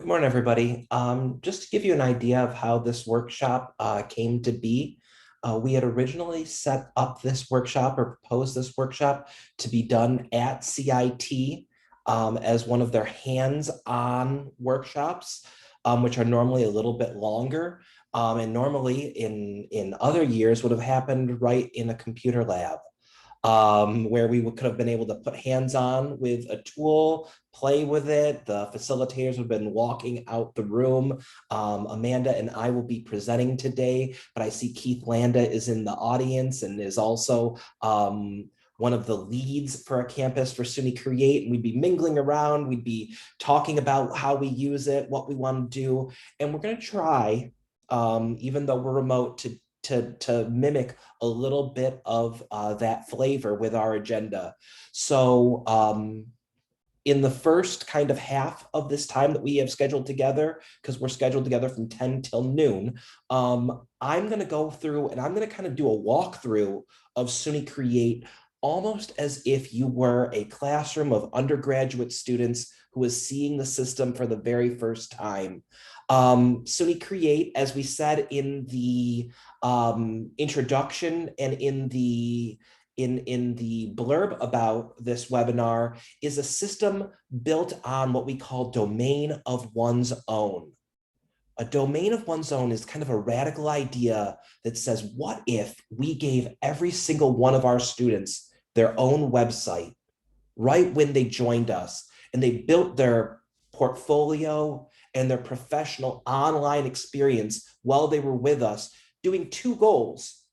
Good morning, everybody. Just to give you an idea of how this workshop came to be, we had originally set up this workshop or proposed this workshop to be done at CIT as one of their hands-on workshops, which are normally a little bit longer. And normally in other years would have happened right in a computer lab where we could have been able to put hands on with a tool, play with it. The facilitators have been walking out the room. Amanda and I will be presenting today, but I see Keith Landa is in the audience and is also one of the leads for a campus for SUNY Create, and we'd be mingling around, we'd be talking about how we use it, what we want to do, and we're going to try, even though we're remote, to mimic a little bit of that flavor with our agenda. So in the first kind of half of this time that we have scheduled together, because we're scheduled together from 10 till noon, I'm going to go through and I'm going to kind of do a walkthrough of SUNY Create, almost as if you were a classroom of undergraduate students who is seeing the system for the very first time. SUNY Create, as we said in the introduction and in the blurb about this webinar, is a system built on what we call domain of one's own. A domain of one's own is kind of a radical idea that says, what if we gave every single one of our students their own website right when they joined us, and they built their portfolio and their professional online experience while they were with us, doing two goals.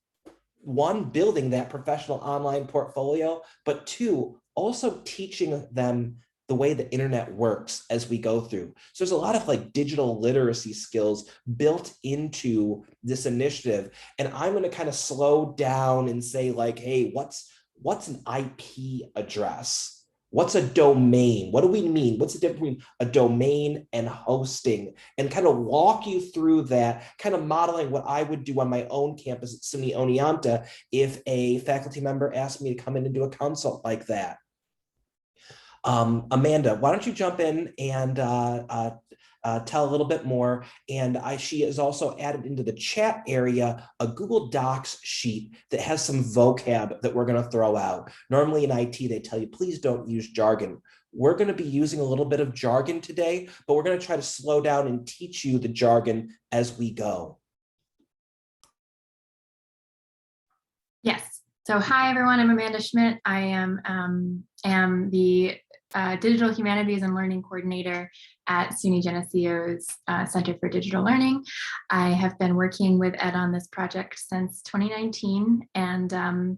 One, building that professional online portfolio, but two, also teaching them the way the internet works as we go through. So there's a lot of like digital literacy skills built into this initiative. And I'm going to kind of slow down and say like, hey, what's an IP address? What's a domain? What do we mean? What's the difference between a domain and hosting? And kind of walk you through that, kind of modeling what I would do on my own campus at SUNY Oneonta if a faculty member asked me to come in and do a consult like that. Amanda, why don't you jump in and tell a little bit more. And she has also added into the chat area a Google Docs sheet that has some vocab that we're going to throw out. Normally in IT, they tell you, please don't use jargon. We're going to be using a little bit of jargon today, but we're going to try to slow down and teach you the jargon as we go. Yes. So hi, everyone. I'm Amanda Schmidt. I am the Digital Humanities and Learning Coordinator at SUNY Geneseo's Center for Digital Learning. I have been working with Ed on this project since 2019, and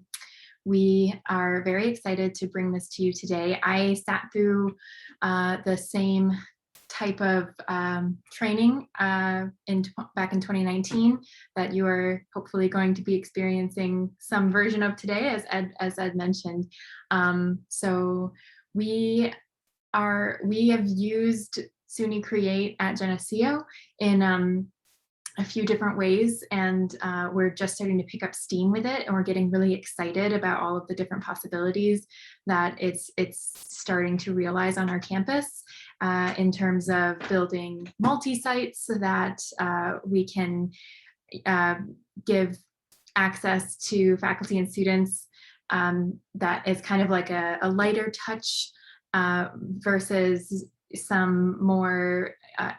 we are very excited to bring this to you today. I sat through the same type of training back in 2019 that you are hopefully going to be experiencing some version of today, as Ed mentioned. So we have used SUNY Create at Geneseo in a few different ways, and we're just starting to pick up steam with it, and we're getting really excited about all of the different possibilities that it's starting to realize on our campus in terms of building multi-sites so that we can give access to faculty and students that is kind of like a lighter touch versus some more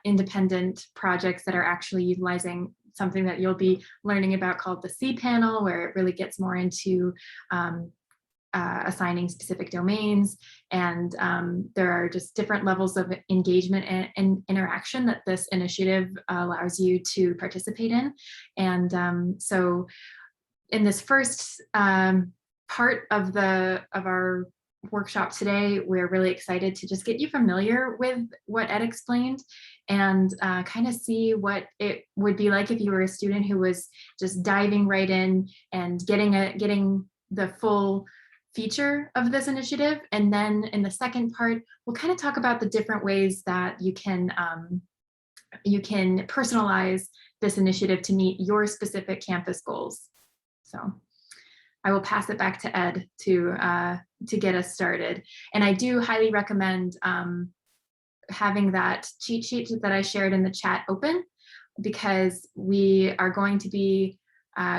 independent projects that are actually utilizing something that you'll be learning about called the cPanel, where it really gets more into assigning specific domains. And there are just different levels of engagement and interaction that this initiative allows you to participate in. And so in this first part of our workshop today, we're really excited to just get you familiar with what Ed explained and kind of see what it would be like if you were a student who was just diving right in and getting the full feature of this initiative. And then in the second part, we'll kind of talk about the different ways that you can personalize this initiative to meet your specific campus goals. So I will pass it back to Ed to get us started. And I do highly recommend having that cheat sheet that I shared in the chat open, because we are going to be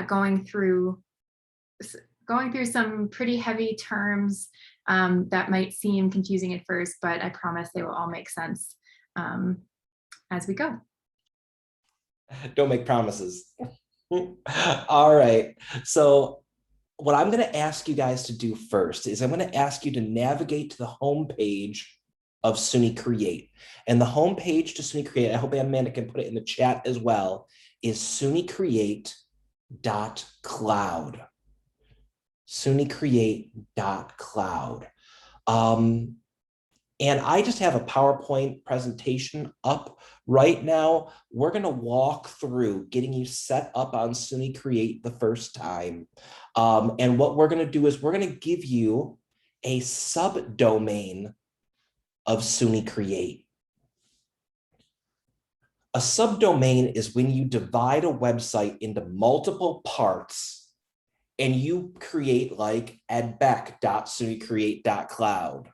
going through some pretty heavy terms that might seem confusing at first, but I promise they will all make sense as we go. Don't make promises. All right. So what I'm going to ask you guys to do first is I'm going to ask you to navigate to the home page of SUNY Create. And the home page to SUNY Create, I hope Amanda can put it in the chat as well, is sunycreate.cloud. sunycreate.cloud. And I just have a PowerPoint presentation up right now. We're going to walk through getting you set up on SUNY Create the first time. And what we're going to do is we're going to give you a subdomain of SUNY Create. A subdomain is when you divide a website into multiple parts and you create like edbeck.sunycreate.cloud.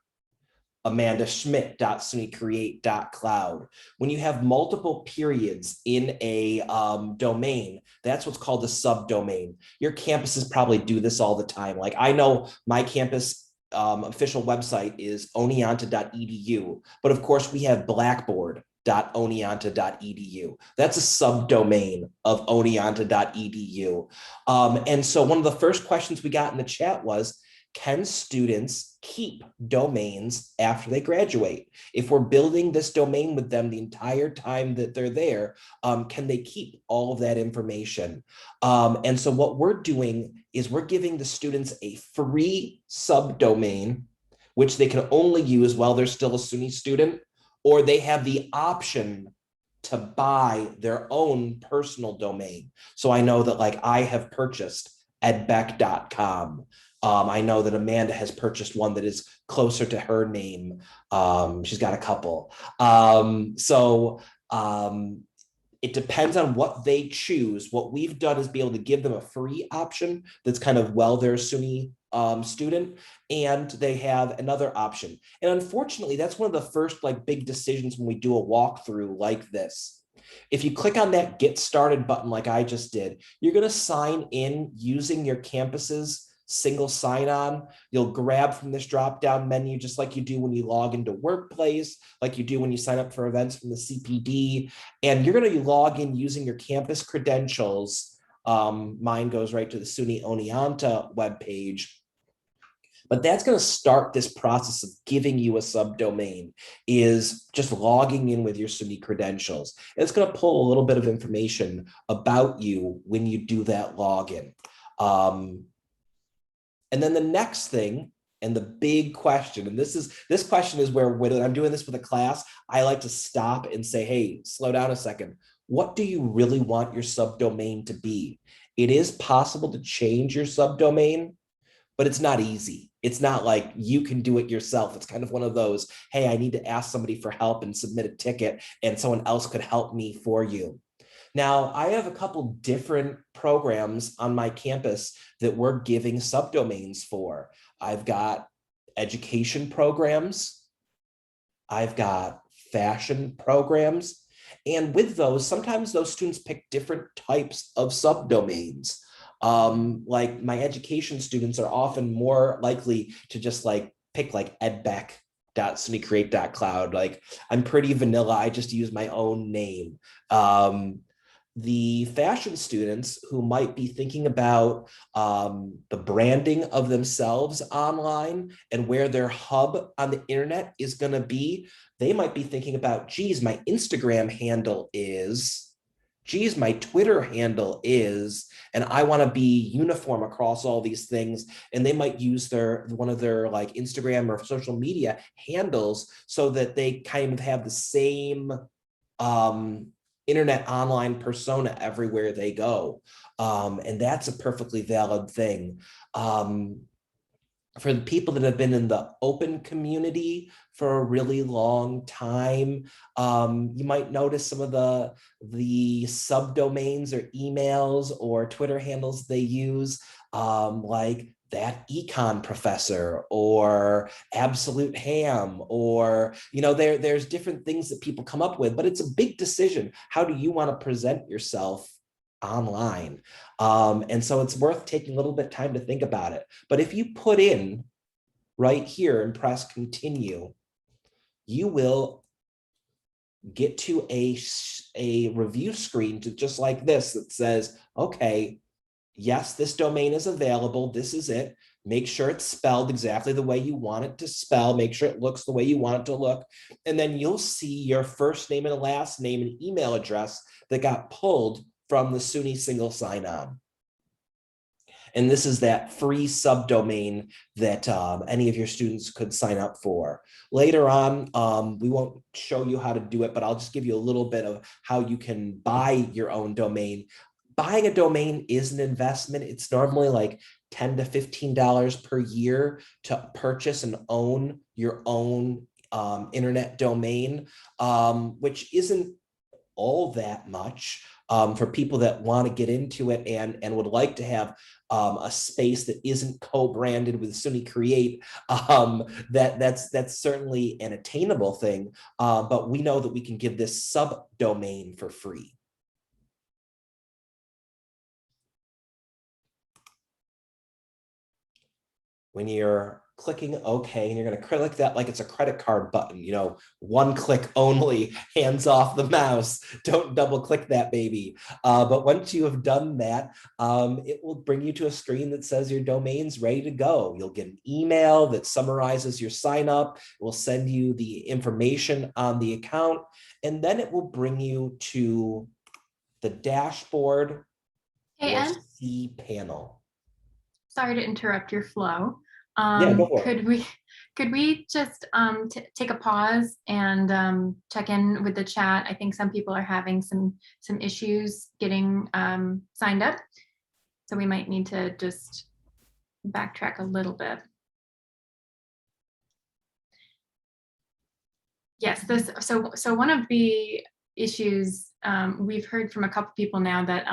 AmandaSchmidt.sunycreate.cloud. When you have multiple periods in a domain, that's what's called a subdomain. Your campuses probably do this all the time. Like I know my campus official website is oneonta.edu, but of course we have blackboard.oneonta.edu. That's a subdomain of oneonta.edu. And so one of the first questions we got in the chat was, can students keep domains after they graduate? If we're building this domain with them the entire time that they're there, can they keep all of that information? And so what we're doing is we're giving the students a free subdomain, which they can only use while they're still a SUNY student, or they have the option to buy their own personal domain. So I know that like I have purchased edbeck.com. I know that Amanda has purchased one that is closer to her name. She's got a couple. It depends on what they choose. What we've done is be able to give them a free option that's kind of, well, they're a SUNY student, and they have another option. And unfortunately, that's one of the first like big decisions when we do a walkthrough like this. If you click on that Get Started button like I just did, you're going to sign in using your campus's single sign-on. You'll grab from this drop-down menu just like you do when you log into Workplace, like you do when you sign up for events from the CPD, and you're going to log in using your campus credentials. Mine goes right to the SUNY Oneonta webpage. But that's going to start this process of giving you a subdomain, is just logging in with your SUNY credentials. And it's going to pull a little bit of information about you when you do that login. And then the next thing, and the big question, and this question is where when I'm doing this with a class, I like to stop and say, hey, slow down a second. What do you really want your subdomain to be? It is possible to change your subdomain, but it's not easy. It's not like you can do it yourself. It's kind of one of those, hey, I need to ask somebody for help and submit a ticket, and someone else could help me for you. Now, I have a couple different programs on my campus that we're giving subdomains for. I've got education programs. I've got fashion programs. And with those, sometimes those students pick different types of subdomains. Like my education students are often more likely to just like pick like edbeck.sunycreate.cloud. Like I'm pretty vanilla. I just use my own name. The fashion students who might be thinking about the branding of themselves online and where their hub on the internet is going to be, they might be thinking about, geez, my Instagram handle is, geez, my Twitter handle is, and I want to be uniform across all these things. And they might use one of their like Instagram or social media handles so that they kind of have the same internet online persona everywhere they go. And that's a perfectly valid thing. For the people that have been in the open community for a really long time, you might notice some of the subdomains or emails or Twitter handles they use, like that econ professor or absolute ham, or, you know, there's different things that people come up with, but it's a big decision. How do you want to present yourself online? And so it's worth taking a little bit of time to think about it. But if you put in right here and press continue, you will get to a review screen to just like this that says, okay, yes, this domain is available. This is it. Make sure it's spelled exactly the way you want it to spell. Make sure it looks the way you want it to look. And then you'll see your first name and last name and email address that got pulled from the SUNY single sign-on. And this is that free subdomain that any of your students could sign up for. Later on, we won't show you how to do it, but I'll just give you a little bit of how you can buy your own domain. Buying a domain is an investment. It's normally like $10 to $15 per year to purchase and own your own internet domain, which isn't all that much for people that want to get into it and would like to have a space that isn't co-branded with SUNY Create. That's certainly an attainable thing, but we know that we can give this subdomain for free. When you're clicking OK, and you're going to click that like it's a credit card button, you know, one click only, hands off the mouse, don't double click that baby. But once you have done that, it will bring you to a screen that says your domain's ready to go. You'll get an email that summarizes your sign up. It will send you the information on the account, and then it will bring you to the dashboard or cPanel. Sorry to interrupt your flow. Yeah, go for it. Could we just take a pause and check in with the chat? I think some people are having some issues getting signed up, so we might need to just backtrack a little bit. Yes, so one of the issues we've heard from a couple people now that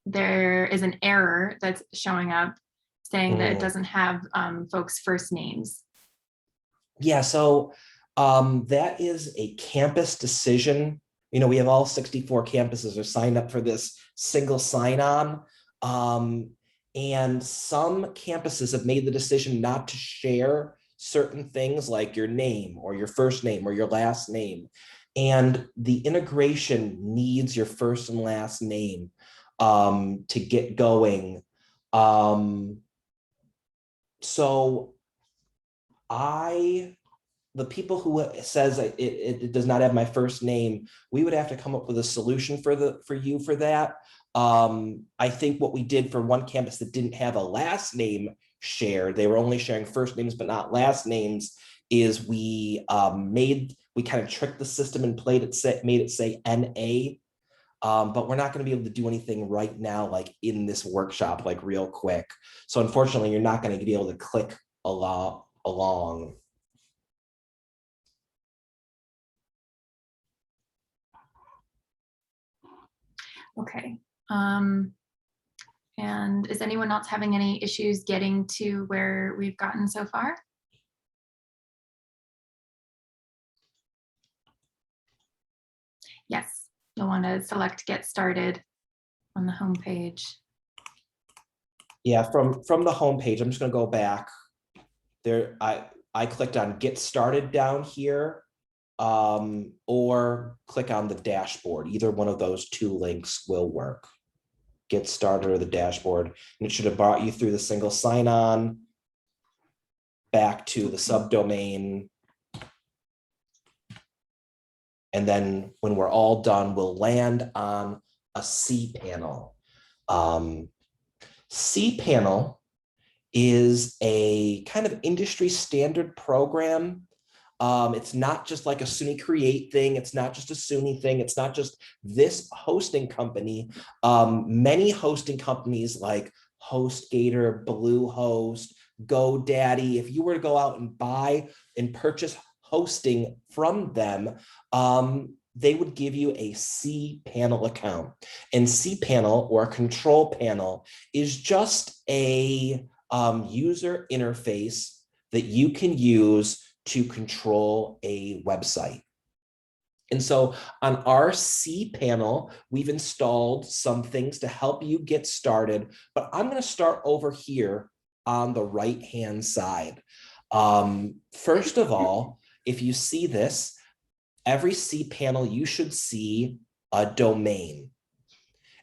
there is an error that's showing up saying that it doesn't have folks' first names. Yeah, so that is a campus decision. You know, we have all 64 campuses are signed up for this single sign-on. And some campuses have made the decision not to share certain things like your name or your first name or your last name. And the integration needs your first and last name to get going. So the people who says it does not have my first name, we would have to come up with a solution for you for that. I think what we did for one campus that didn't have a last name shared, they were only sharing first names but not last names, is we kind of tricked the system and made it say NA. But we're not going to be able to do anything right now, like in this workshop, like real quick. So unfortunately, you're not going to be able to click along. Okay. And is anyone else having any issues getting to where we've gotten so far? Yes. You'll want to select Get Started on the home page. Yeah, from the home page, I'm just going to go back there. I clicked on Get Started down here, or click on the dashboard. Either one of those two links will work. Get Started or the dashboard, and it should have brought you through the single sign-on, back to the subdomain. And then when we're all done, we'll land on a cPanel. cPanel is a kind of industry standard program. It's not just like a SUNY Create thing. It's not just a SUNY thing. It's not just this hosting company. Many hosting companies like HostGator, Bluehost, GoDaddy, if you were to go out and buy and purchase hosting from them, they would give you a cPanel account. And cPanel, or control panel, is just a user interface that you can use to control a website. And so on our cPanel, we've installed some things to help you get started, but I'm going to start over here on the right-hand side. First of all, if you see this, every cPanel, you should see a domain.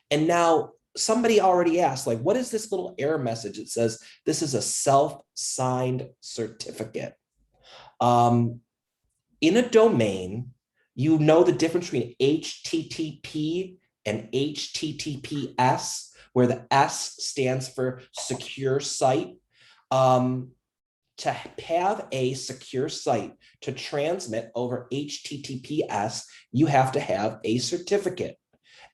And now somebody already asked, like, what is this little error message? It says, this is a self-signed certificate. In a domain, you know the difference between HTTP and HTTPS, where the S stands for secure site. To have a secure site to transmit over HTTPS, you have to have a certificate.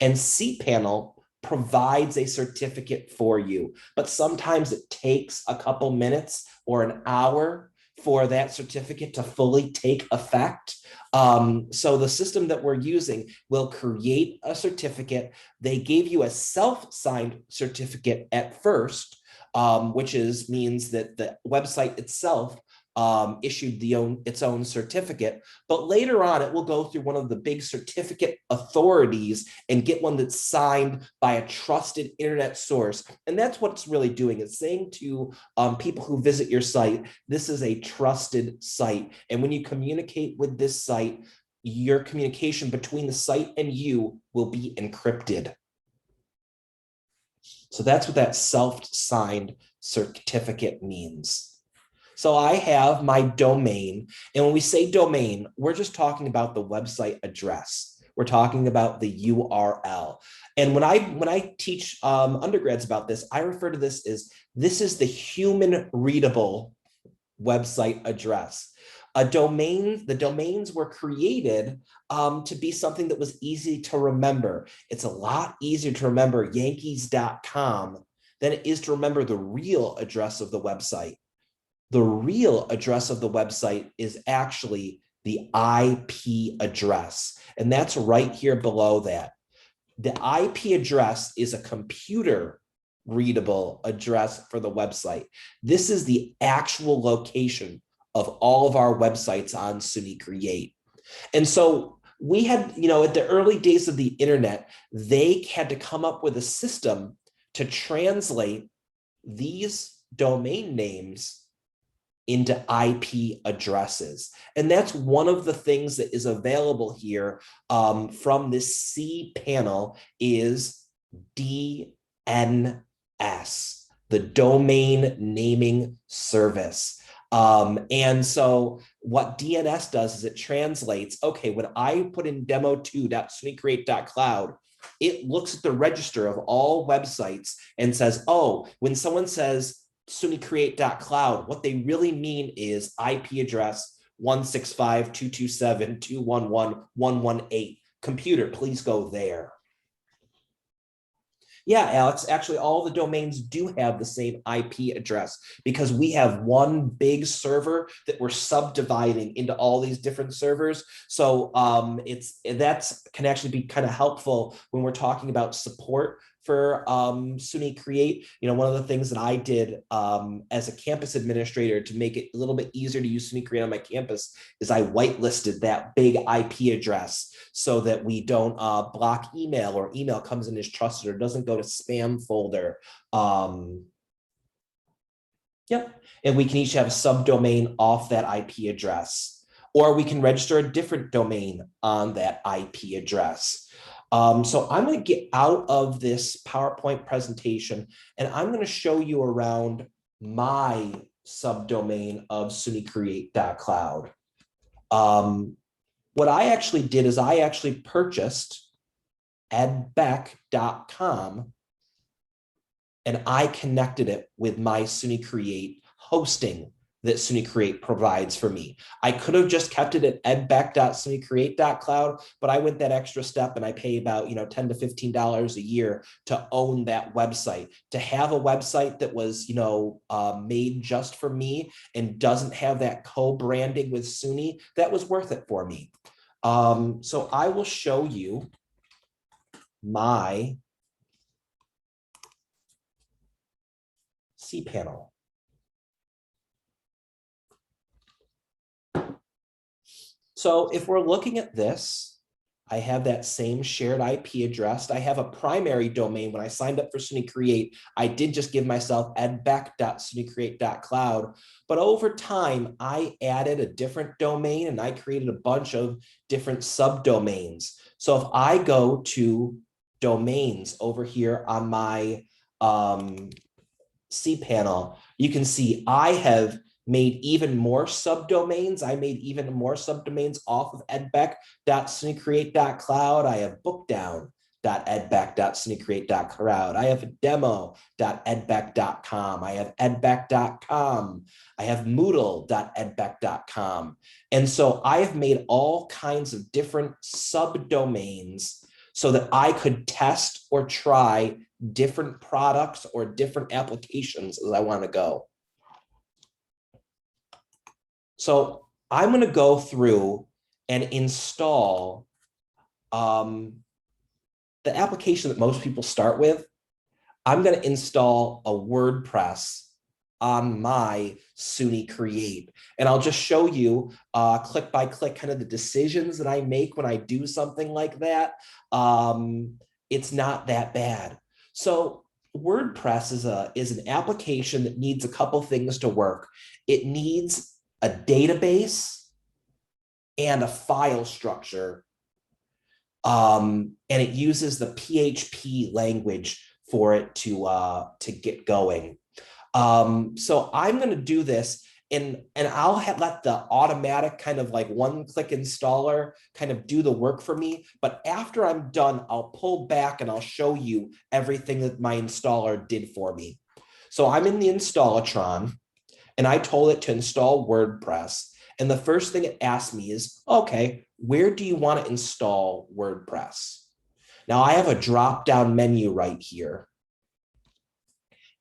And cPanel provides a certificate for you, but sometimes it takes a couple minutes or an hour for that certificate to fully take effect. So the system that we're using will create a certificate. They gave you a self-signed certificate at first, which means that the website itself issued its own certificate, but later on it will go through one of the big certificate authorities and get one that's signed by a trusted internet source. And that's what it's really doing. It's saying to people who visit your site, this is a trusted site. And when you communicate with this site, your communication between the site and you will be encrypted. So that's what that self-signed certificate means. So I have my domain, and when we say domain, we're just talking about the website address. We're talking about the URL. And when I teach undergrads about this, I refer to this as, this is the human readable website address. The domains were created to be something that was easy to remember. It's a lot easier to remember Yankees.com than it is to remember the real address of the website. The real address of the website is actually the IP address, and that's right here below that. The IP address is a computer readable address for the website. This is the actual location of all of our websites on SUNY Create. And so we had, at the early days of the internet, they had to come up with a system to translate these domain names into IP addresses. And that's one of the things that is available here from this cPanel is DNS, the Domain Naming Service. And so what DNS does is it translates, okay, when I put in demo2.sunycreate.cloud, it looks at the register of all websites and says, oh, when someone says sunycreate.cloud, what they really mean is IP address 165.227.211.118. Computer, please go there. Yeah, Alex, actually all the domains do have the same IP address because we have one big server that we're subdividing into all these different servers. So that can actually be kind of helpful when we're talking about support for SUNY Create. One of the things that I did as a campus administrator to make it a little bit easier to use SUNY Create on my campus is I whitelisted that big IP address so that we don't block email, or email comes in as trusted or doesn't go to spam folder. Yep, and we can each have a subdomain off that IP address, or we can register a different domain on that IP address. So I'm going to get out of this PowerPoint presentation and I'm going to show you around my subdomain of sunycreate.cloud. What I actually did is I actually purchased edbeck.com and I connected it with my SUNY Create hosting that SUNY Create provides for me. I could have just kept it at edbeck.sunycreate.cloud, but I went that extra step and I pay about $10 to $15 a year to own that website. To have a website that was made just for me and doesn't have that co-branding with SUNY, that was worth it for me. So I will show you my cPanel. So if we're looking at this, I have that same shared IP address. I have a primary domain. When I signed up for SUNY Create, I did just give myself edbeck.sunycreate.cloud. But over time, I added a different domain and I created a bunch of different subdomains. So if I go to domains over here on my cPanel, you can see I have made even more subdomains. I made even more subdomains off of edbeck.sunycreate.cloud. I have bookdown.edbeck.sunycreate.cloud. I have demo.edbeck.com. I have edbeck.com. I have moodle.edbeck.com. And so I have made all kinds of different subdomains so that I could test or try different products or different applications as I want to go. So I'm going to go through and install the application that most people start with. I'm going to install a WordPress on my SUNY Create. And I'll just show you click by click kind of the decisions that I make when I do something like that. It's not that bad. So WordPress is an application that needs a couple things to work. It needs a database and a file structure. And it uses the PHP language for it to get going. So I'm going to do this and I'll let the automatic kind of like one-click installer kind of do the work for me. But after I'm done, I'll pull back and I'll show you everything that my installer did for me. So I'm in the Installatron and I told it to install WordPress. And the first thing it asked me is, okay, where do you want to install WordPress? Now I have a drop-down menu right here.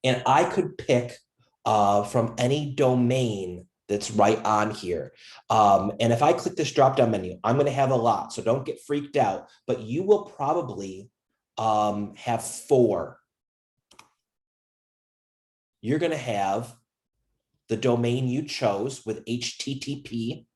And I could pick from any domain that's right on here. And if I click this drop-down menu, I'm going to have a lot. So don't get freaked out, but you will probably have 4. You're going to have the domain you chose with HTTP.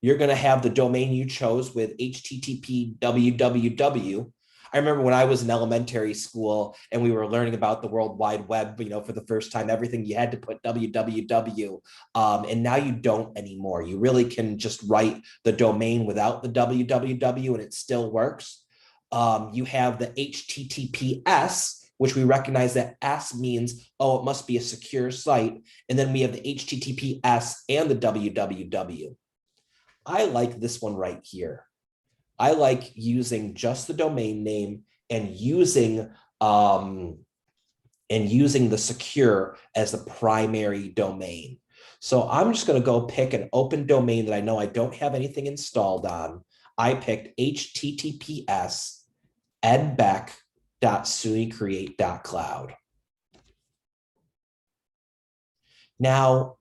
You're going to have the domain you chose with HTTP www. I remember when I was in elementary school and we were learning about the World Wide Web, for the first time, everything you had to put www, and now you don't anymore. You really can just write the domain without the www and it still works. You have the HTTPS, which we recognize that S means, oh, it must be a secure site. And then we have the HTTPS and the www. I like this one right here. I like using just the domain name and using the secure as the primary domain. So I'm just going to go pick an open domain that I know I don't have anything installed on. I picked HTTPS edbeck.sunycreate.cloud. Now,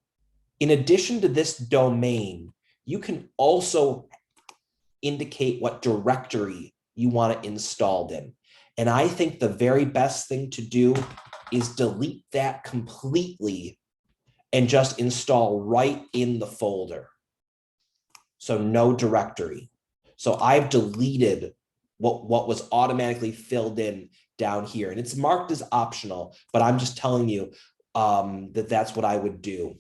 in addition to this domain, you can also indicate what directory you want it installed in. And I think the very best thing to do is delete that completely and just install right in the folder. So no directory. So I've deleted what was automatically filled in down here. And it's marked as optional, but I'm just telling you that that's what I would do.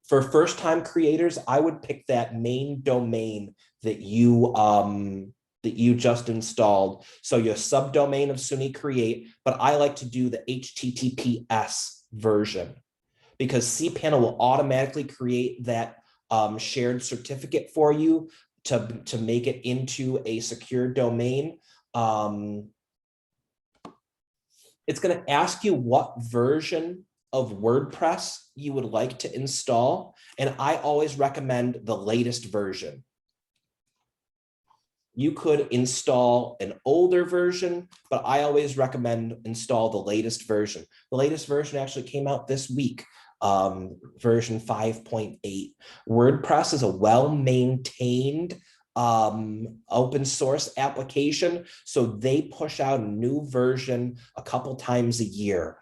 For first-time creators, I would pick that main domain that you just installed. So your subdomain of SUNY Create, but I like to do the HTTPS version because cPanel will automatically create that shared certificate for you to make it into a secure domain. It's going to ask you what version of WordPress you would like to install. And I always recommend the latest version. You could install an older version, but I always recommend install the latest version. The latest version actually came out this week, version 5.8. WordPress is a well-maintained open source application. So they push out a new version a couple times a year.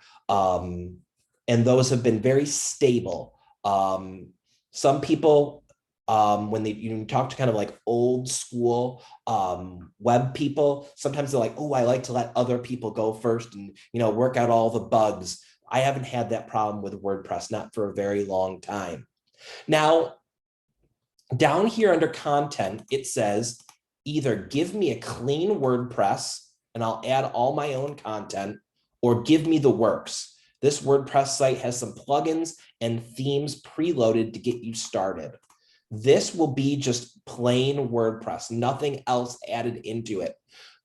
And those have been very stable Some people, when you talk to kind of like old school web people, sometimes they're like, oh, I like to let other people go first and, work out all the bugs. I haven't had that problem with WordPress, not for a very long time. Now, down here under content, it says, either give me a clean WordPress and I'll add all my own content, or give me the works. This WordPress site has some plugins and themes preloaded to get you started. This will be just plain WordPress, nothing else added into it.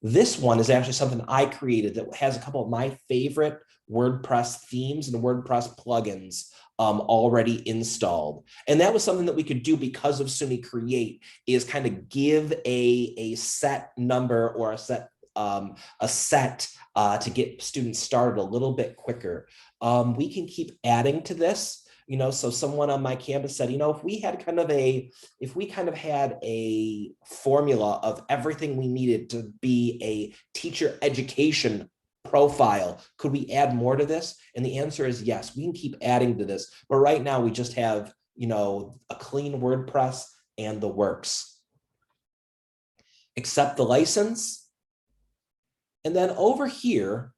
This one is actually something I created that has a couple of my favorite WordPress themes and WordPress plugins already installed. And that was something that we could do because of SUNY Create, is kind of give a set number or a set to get students started a little bit quicker. We can keep adding to this. So someone on my campus said, if we kind of had a formula of everything we needed to be a teacher education profile, could we add more to this? And the answer is yes, we can keep adding to this. But right now we just have, a clean WordPress and the works. Accept the license. And then over here,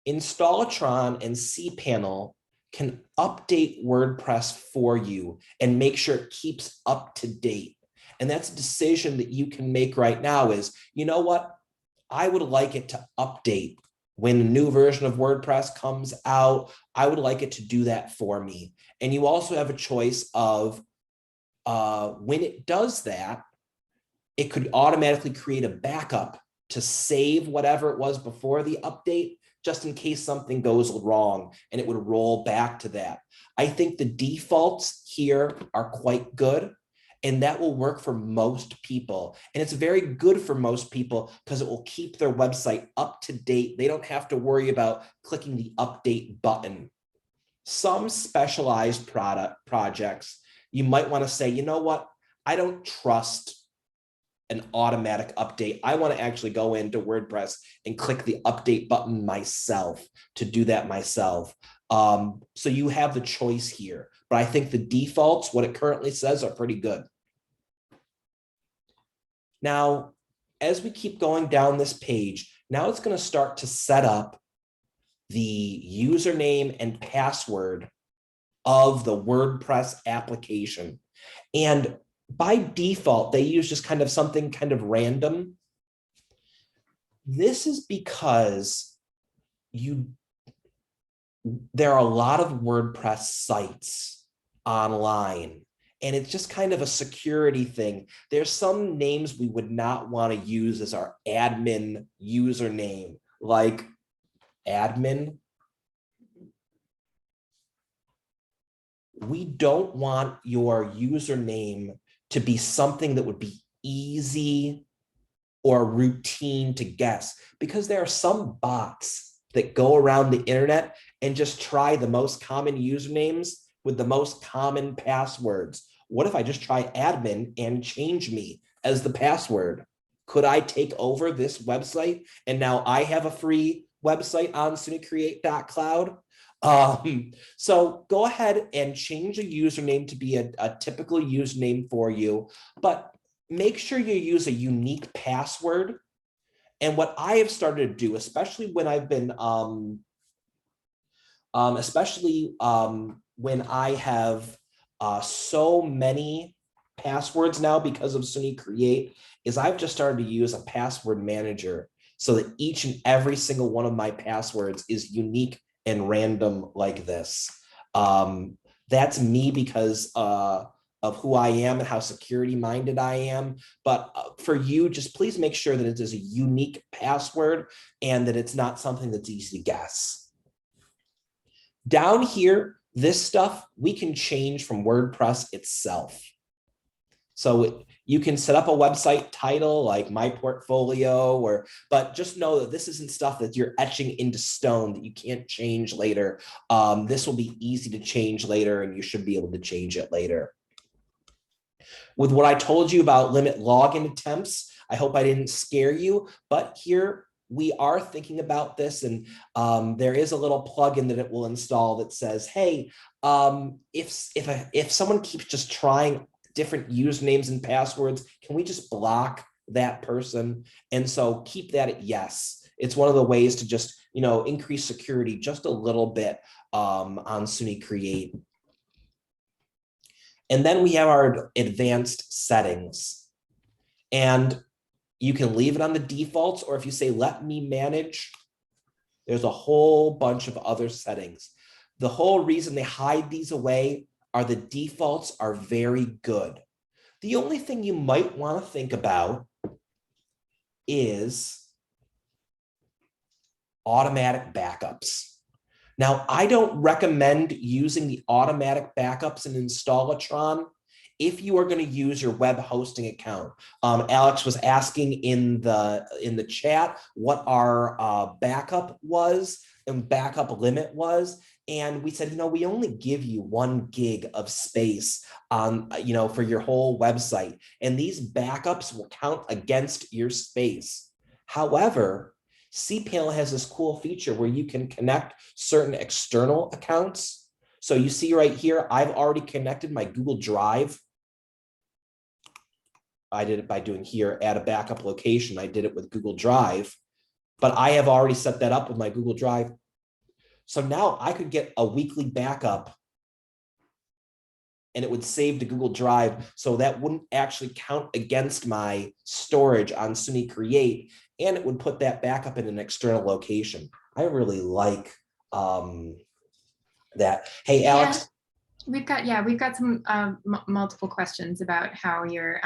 Installatron and cPanel can update WordPress for you and make sure it keeps up to date. And that's a decision that you can make right now is, you know what? I would like it to update when a new version of WordPress comes out. I would like it to do that for me. And you also have a choice of when it does that, it could automatically create a backup to save whatever it was before the update, just in case something goes wrong, and it would roll back to that. I think the defaults here are quite good, and that will work for most people. And it's very good for most people because it will keep their website up to date. They don't have to worry about clicking the update button. Some specialized projects, you might want to say, you know what? I don't trust an automatic update. I want to actually go into WordPress and click the update button myself to do that myself. So you have the choice here, but I think the defaults, what it currently says, are pretty good. Now, as we keep going down this page, now it's going to start to set up the username and password of the WordPress application. And by default, they use just kind of something kind of random. This is because there are a lot of WordPress sites online, and it's just kind of a security thing. There's some names we would not want to use as our admin username, like admin. We don't want your username to be something that would be easy or routine to guess, because there are some bots that go around the internet and just try the most common usernames with the most common passwords. What if I just try admin and change me as the password? Could I take over this website and now I have a free website on sunycreate.cloud? So go ahead and change a username to be a typical username for you, but make sure you use a unique password. And what I have started to do, especially when I've been, when I have so many passwords now because of SUNY Create, is I've just started to use a password manager so that each and every single one of my passwords is unique and random like this. That's me because of who I am and how security minded I am. But for you, just please make sure that it is a unique password and that it's not something that's easy to guess. Down here, this stuff we can change from WordPress itself. So you can set up a website title like my portfolio, but just know that this isn't stuff that you're etching into stone that you can't change later. This will be easy to change later, and you should be able to change it later. With what I told you about limit login attempts, I hope I didn't scare you, but here we are thinking about this, and there is a little plugin that it will install that says, hey, if someone keeps just trying different usernames and passwords, can we just block that person? And so keep that at yes. It's one of the ways to just, increase security just a little bit on SUNY Create. And then we have our advanced settings. And you can leave it on the defaults, or if you say, let me manage, there's a whole bunch of other settings. The whole reason they hide these away are the defaults are very good. The only thing you might want to think about is automatic backups. Now, I don't recommend using the automatic backups in Installatron if you are going to use your web hosting account. Alex was asking in the chat what our backup was and backup limit was. And we said, we only give you 1 gig of space for your whole website. And these backups will count against your space. However, cPanel has this cool feature where you can connect certain external accounts. So you see right here, I've already connected my Google Drive. I did it by doing here, add a backup location. I did it with Google Drive, but I have already set that up with my Google Drive. So now I could get a weekly backup and it would save to Google Drive. So that wouldn't actually count against my storage on SUNY Create, and it would put that backup in an external location. I really like that. Hey, Alex. Yeah. We've got some multiple questions about how you're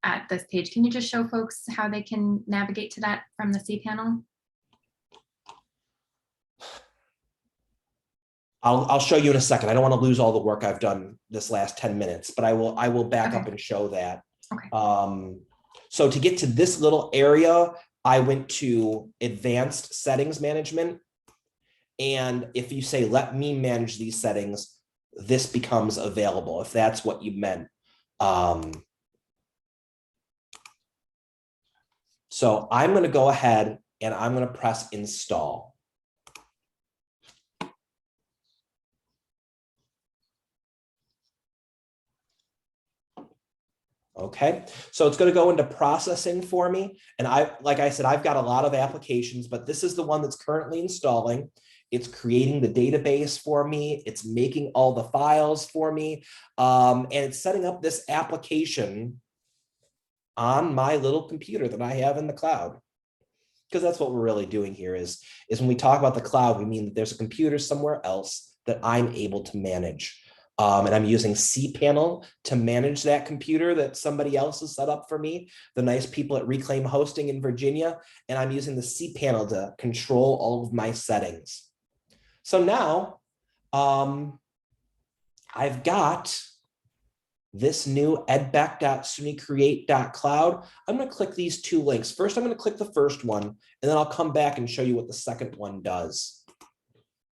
at this page. Can you just show folks how they can navigate to that from the cPanel? I'll show you in a second. I don't want to lose all the work I've done this last 10 minutes, but I will back up and show that. Okay. So to get to this little area, I went to advanced settings management. And if you say, let me manage these settings, this becomes available if that's what you meant. So I'm going to go ahead and I'm going to press install. Okay, so it's going to go into processing for me. And like I said, I've got a lot of applications, but this is the one that's currently installing. It's creating the database for me. It's making all the files for me. And it's setting up this application on my little computer that I have in the cloud. Because that's what we're really doing here is when we talk about the cloud, we mean that there's a computer somewhere else that I'm able to manage. And I'm using cPanel to manage that computer that somebody else has set up for me, the nice people at Reclaim Hosting in Virginia. And I'm using the cPanel to control all of my settings. So now I've got this new edbeck.sunycreate.cloud. I'm going to click these 2 links. First, I'm going to click the first one, and then I'll come back and show you what the second one does.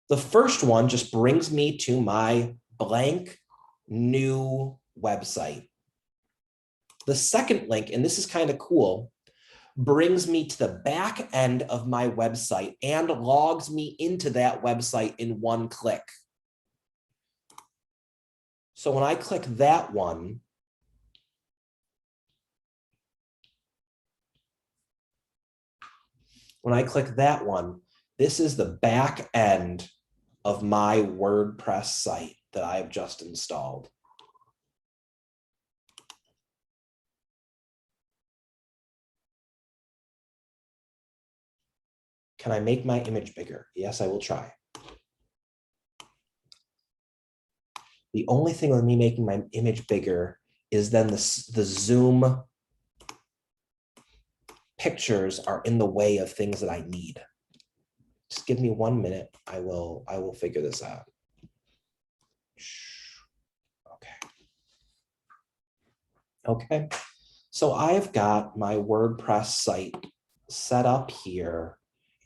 The first one just brings me to my blank new website. The second link, and this is kind of cool, brings me to the back end of my website and logs me into that website in 1 click. So when I click that one, this is the back end of my WordPress site that I've just installed. Can I make my image bigger? Yes, I will try. The only thing with me making my image bigger is then the Zoom pictures are in the way of things that I need. Just give me 1 minute. I will figure this out. Okay. So I've got my WordPress site set up here.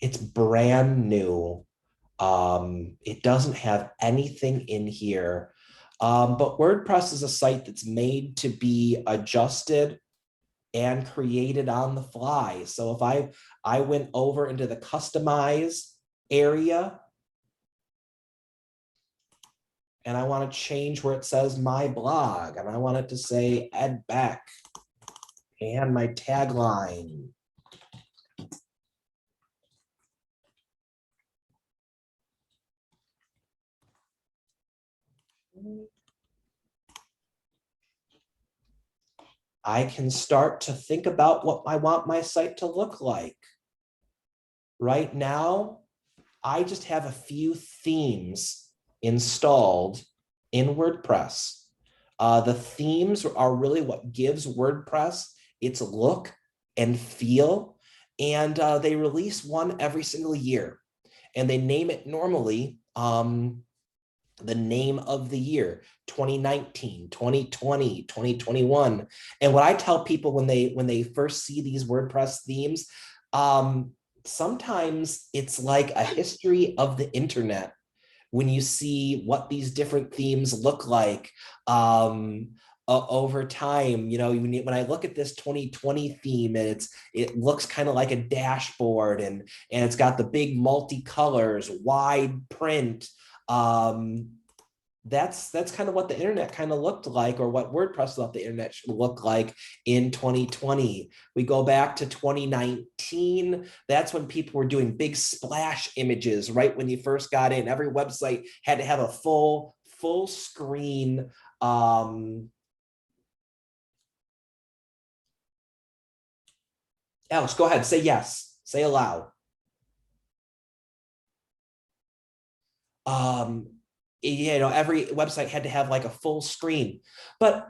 It's brand new. It doesn't have anything in here. But WordPress is a site that's made to be adjusted and created on the fly. So if I went over into the customize area and I want to change where it says my blog, and I want it to say Ed Beck and my tagline. I can start to think about what I want my site to look like. Right now, I just have a few themes installed in WordPress. The themes are really what gives WordPress its look and feel. And they release one every single year. And they name it normally the name of the year, 2019, 2020, 2021. And what I tell people when they first see these WordPress themes, sometimes it's like a history of the internet when you see what these different themes look like over time. You know, when I look at this 2020 theme, and it looks kind of like a dashboard, and it's got the big multicolors, wide print. That's kind of what the internet kind of looked like, or what WordPress thought the internet should look like in 2020. We go back to 2019. That's when people were doing big splash images, right? When you first got in, every website had to have a full screen. Alex, go ahead, say yes, say aloud. You know, every website had to have like a full screen. But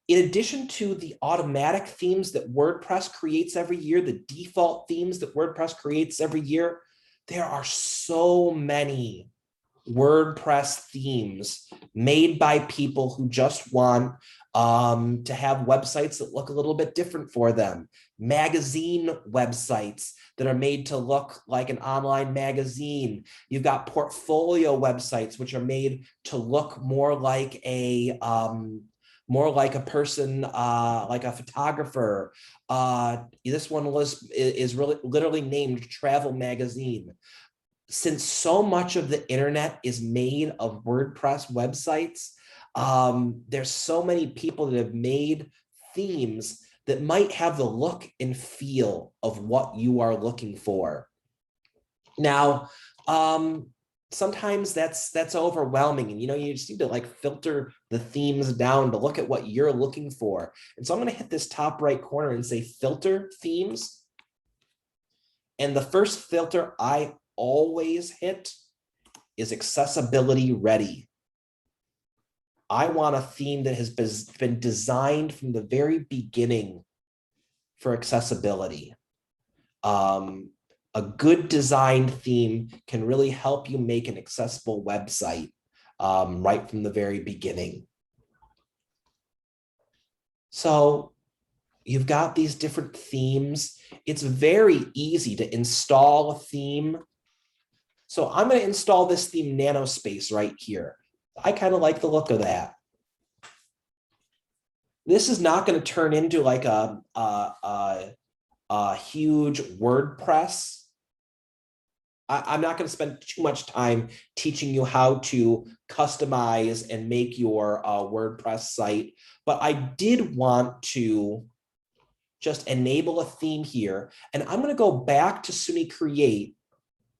in addition to the automatic themes that WordPress creates every year, the default themes that WordPress creates every year, there are so many WordPress themes made by people who just want to have websites that look a little bit different for them. Magazine websites that are made to look like an online magazine. You've got portfolio websites, which are made to look more like a person, like a photographer. This one is really literally named Travel Magazine. Since so much of the internet is made of WordPress websites, there's so many people that have made themes that might have the look and feel of what you are looking for. Now, sometimes that's overwhelming, and you just need to like filter the themes down to look at what you're looking for. And so I'm going to hit this top right corner and say filter themes. And the first filter I always hit is accessibility ready. I want a theme that has been designed from the very beginning for accessibility. A good designed theme can really help you make an accessible website right from the very beginning. So you've got these different themes. It's very easy to install a theme. So I'm going to install this theme Nanospace right here. I kind of like the look of that. This is not going to turn into like a huge WordPress. I'm not going to spend too much time teaching you how to customize and make your WordPress site, but I did want to just enable a theme here. And I'm going to go back to SUNY Create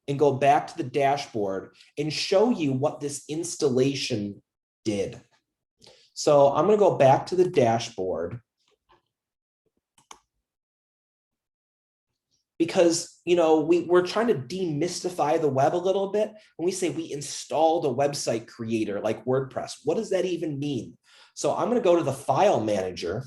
and go back to the dashboard and show you what this installation did. So I'm going to go back to the dashboard, because we're trying to demystify the web a little bit. When we say we installed a website creator like WordPress, what does that even mean? So I'm going to go to the file manager,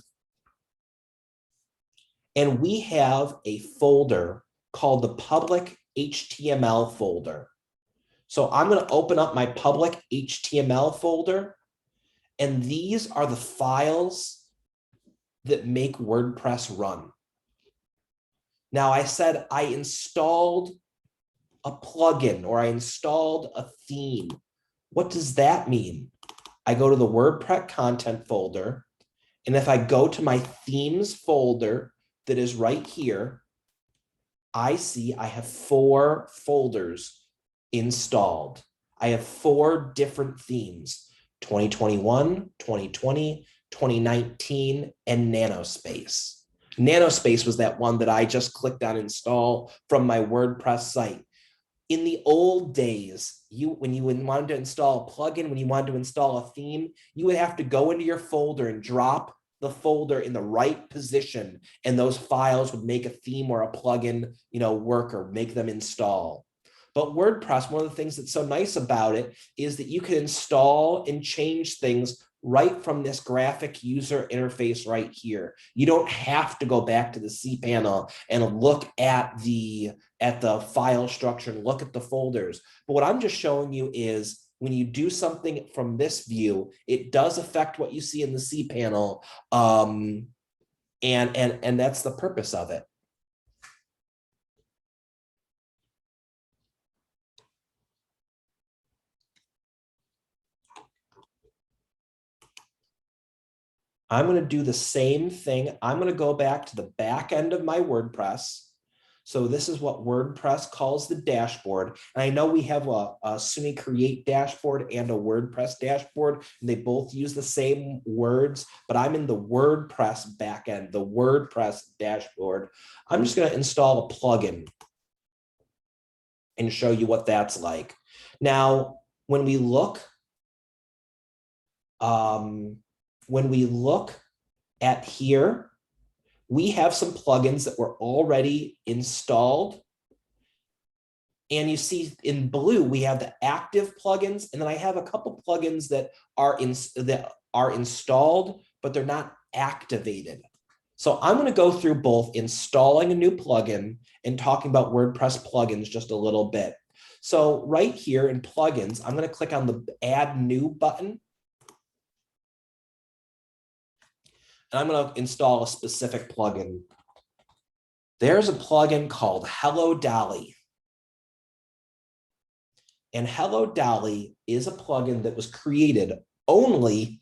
and we have a folder called the public HTML folder. So I'm going to open up my public HTML folder, and these are the files that make WordPress run. Now, I said I installed a plugin, or I installed a theme. What does that mean? I go to the WordPress content folder, And if I go to my themes folder that is right here, I see I have 4 folders installed. I have 4 different themes: 2021, 2020, 2019, and Nanospace. Nanospace was that one that I just clicked on install from my WordPress site. In the old days, when you wanted to install a plugin, when you wanted to install a theme, you would have to go into your folder and drop the folder in the right position, and those files would make a theme or a plugin, work or make them install. But WordPress, one of the things that's so nice about it is that you can install and change things right from this graphic user interface right here. You don't have to go back to the cPanel and look at the file structure and look at the folders. But what I'm just showing you is when you do something from this view, it does affect what you see in the cPanel, and that's the purpose of it. I'm going to do the same thing. I'm going to go back to the back end of my WordPress. So this is what WordPress calls the dashboard. And I know we have a SUNY Create dashboard and a WordPress dashboard, and they both use the same words, but I'm in the WordPress backend, the WordPress dashboard. I'm just going to install a plugin and show you what that's like. Now, when we look at here, we have some plugins that were already installed. And you see in blue, we have the active plugins. And then I have a couple plugins that are installed, but they're not activated. So I'm going to go through both installing a new plugin and talking about WordPress plugins just a little bit. So right here in plugins, I'm going to click on the add new button. And I'm going to install a specific plugin. There's a plugin called Hello Dolly. And Hello Dolly is a plugin that was created only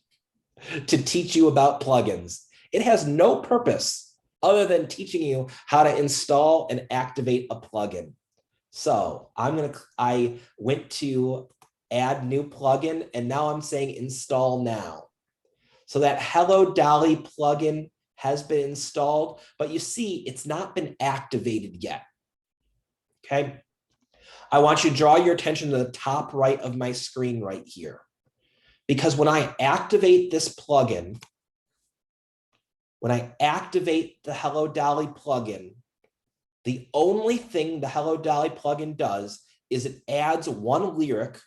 to teach you about plugins. It has no purpose other than teaching you how to install and activate a plugin. So I went to add new plugin, and now I'm saying install now. So that Hello Dolly plugin has been installed, but you see it's not been activated yet. Okay. I want you to draw your attention to the top right of my screen right here. Because when I activate this plugin, when I activate the Hello Dolly plugin, the only thing the Hello Dolly plugin does is it adds one lyric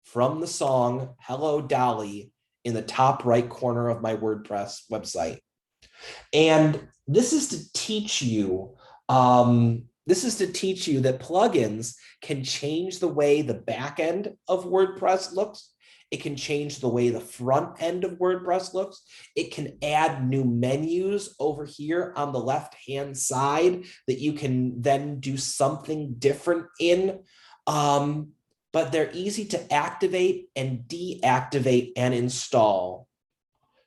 from the song Hello Dolly in the top right corner of my WordPress website. And this is to teach you, that plugins can change the way the back end of WordPress looks. It can change the way the front end of WordPress looks. It can add new menus over here on the left-hand side that you can then do something different in. But they're easy to activate and deactivate and install.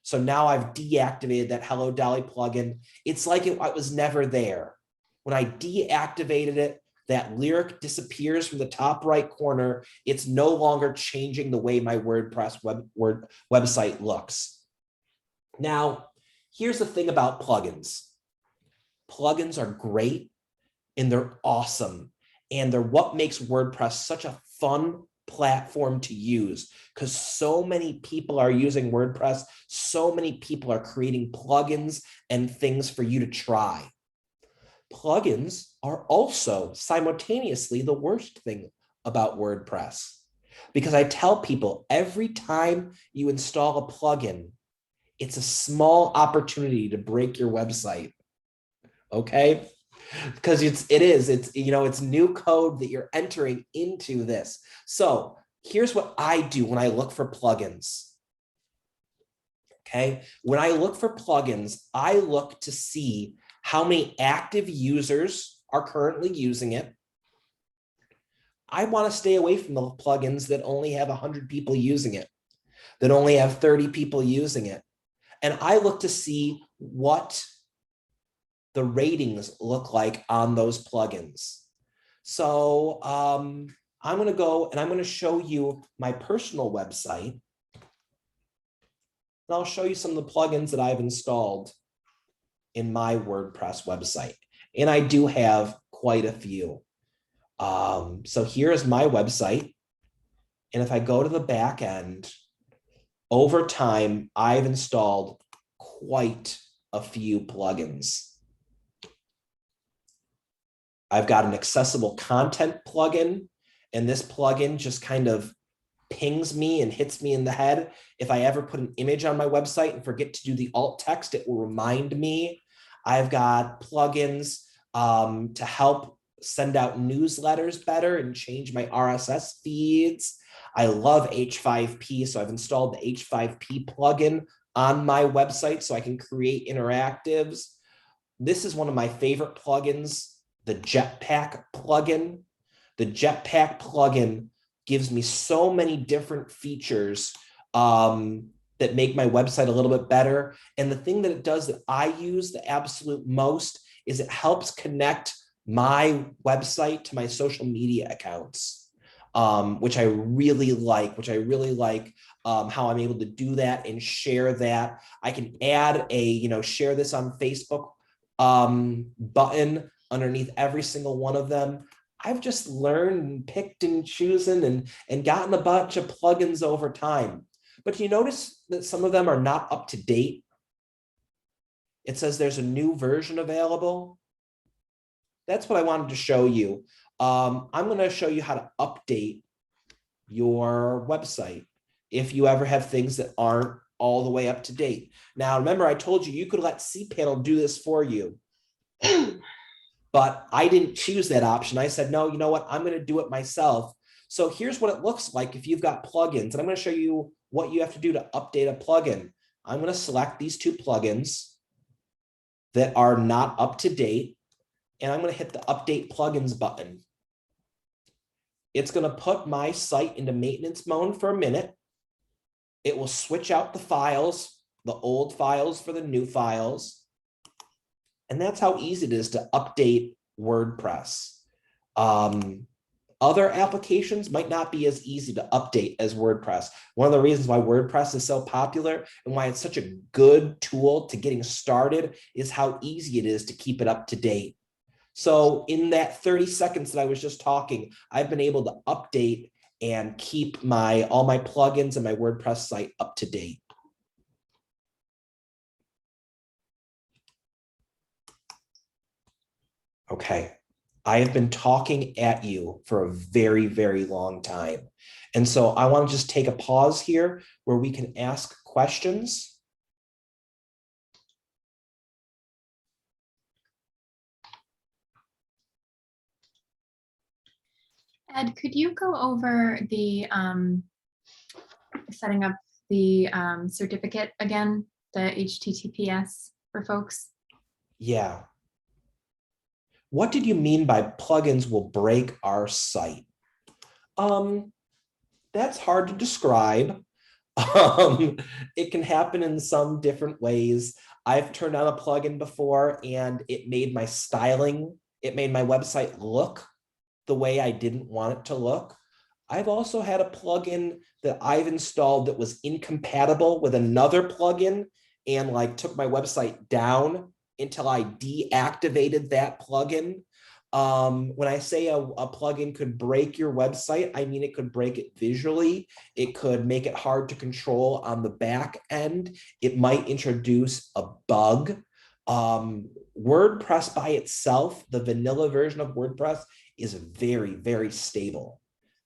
So now I've deactivated that Hello Dolly plugin. It's like it was never there. When I deactivated it, that lyric disappears from the top right corner. It's no longer changing the way my WordPress website looks. Now, here's the thing about plugins. Plugins are great and they're awesome. And they're what makes WordPress such a fun platform to use, because so many people are using WordPress. So many people are creating plugins and things for you to try. Plugins are also simultaneously the worst thing about WordPress, because I tell people every time you install a plugin, it's a small opportunity to break your website. Okay? Because it's new code that you're entering into this. So here's what I do when I look for plugins. Okay, when I look for plugins, I look to see how many active users are currently using it. I want to stay away from the plugins that only have 100 people using it, that only have 30 people using it. And I look to see what the ratings look like on those plugins. So I'm going to go and I'm going to show you my personal website. And I'll show you some of the plugins that I've installed in my WordPress website. And I do have quite a few. So here is my website. And if I go to the back end, over time, I've installed quite a few plugins. I've got an accessible content plugin, and this plugin just kind of pings me and hits me in the head. If I ever put an image on my website and forget to do the alt text, it will remind me. I've got plugins to help send out newsletters better and change my RSS feeds. I love H5P, so I've installed the H5P plugin on my website so I can create interactives. This is one of my favorite plugins, the Jetpack plugin. The Jetpack plugin gives me so many different features that make my website a little bit better. And the thing that it does that I use the absolute most is it helps connect my website to my social media accounts, which I really like, how I'm able to do that and share that. I can add a, share this on Facebook button underneath every single one of them. I've just learned and picked and chosen and gotten a bunch of plugins over time. But you notice that some of them are not up to date. It says there's a new version available. That's what I wanted to show you. I'm going to show you how to update your website if you ever have things that aren't all the way up to date. Now, remember, I told you could let cPanel do this for you. But I didn't choose that option. I said, no, you know what? I'm going to do it myself. So here's what it looks like if you've got plugins. And I'm going to show you what you have to do to update a plugin. I'm going to select these two plugins that are not up to date. And I'm going to hit the Update Plugins button. It's going to put my site into maintenance mode for a minute. It will switch out the files, the old files for the new files. And that's how easy it is to update WordPress. Other applications might not be as easy to update as WordPress. One of the reasons why WordPress is so popular and why it's such a good tool to getting started is how easy it is to keep it up to date. So in that 30 seconds that I was just talking, I've been able to update and keep all my plugins and my WordPress site up to date. Okay, I have been talking at you for a very, very long time. And so I want to just take a pause here where we can ask questions. Ed, could you go over the setting up the certificate again, the HTTPS for folks? Yeah. What did you mean by plugins will break our site? That's hard to describe. It can happen in some different ways. I've turned on a plugin before and it made my styling, it made my website look the way I didn't want it to look. I've also had a plugin that I've installed that was incompatible with another plugin and like took my website down until I deactivated that plugin. When I say a plugin could break your website, I mean it could break it visually. It could make it hard to control on the back end. It might introduce a bug. WordPress by itself, the vanilla version of WordPress, is very, very stable.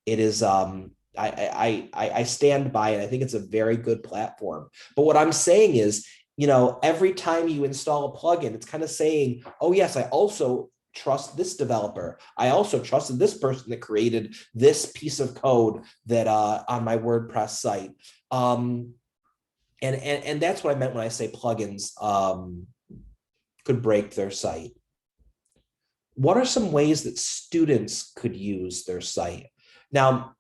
It is, I stand by it. I think it's a very good platform. But what I'm saying is, every time you install a plugin, it's kind of saying, oh yes, I also trust this developer. I also trusted this person that created this piece of code that on my WordPress site. And that's what I meant when I say plugins could break their site. What are some ways that students could use their site? Now,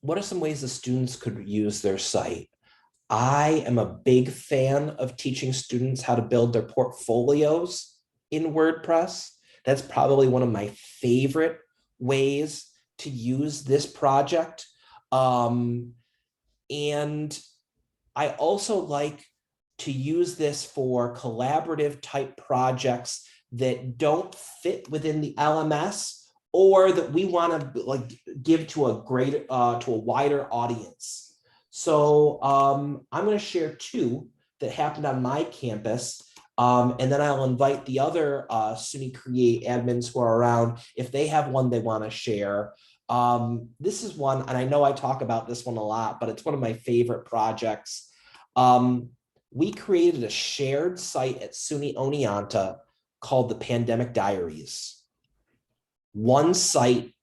what are some ways the students could use their site? I am a big fan of teaching students how to build their portfolios in WordPress. That's probably one of my favorite ways to use this project. And I also like to use this for collaborative type projects that don't fit within the LMS or that we want to like give to a greater to a wider audience. So I'm going to share two that happened on my campus. And then I'll invite the other SUNY Create admins who are around if they have one they want to share. This is one, and I know I talk about this one a lot, but it's one of my favorite projects. We created a shared site at SUNY Oneonta called the Pandemic Diaries. One site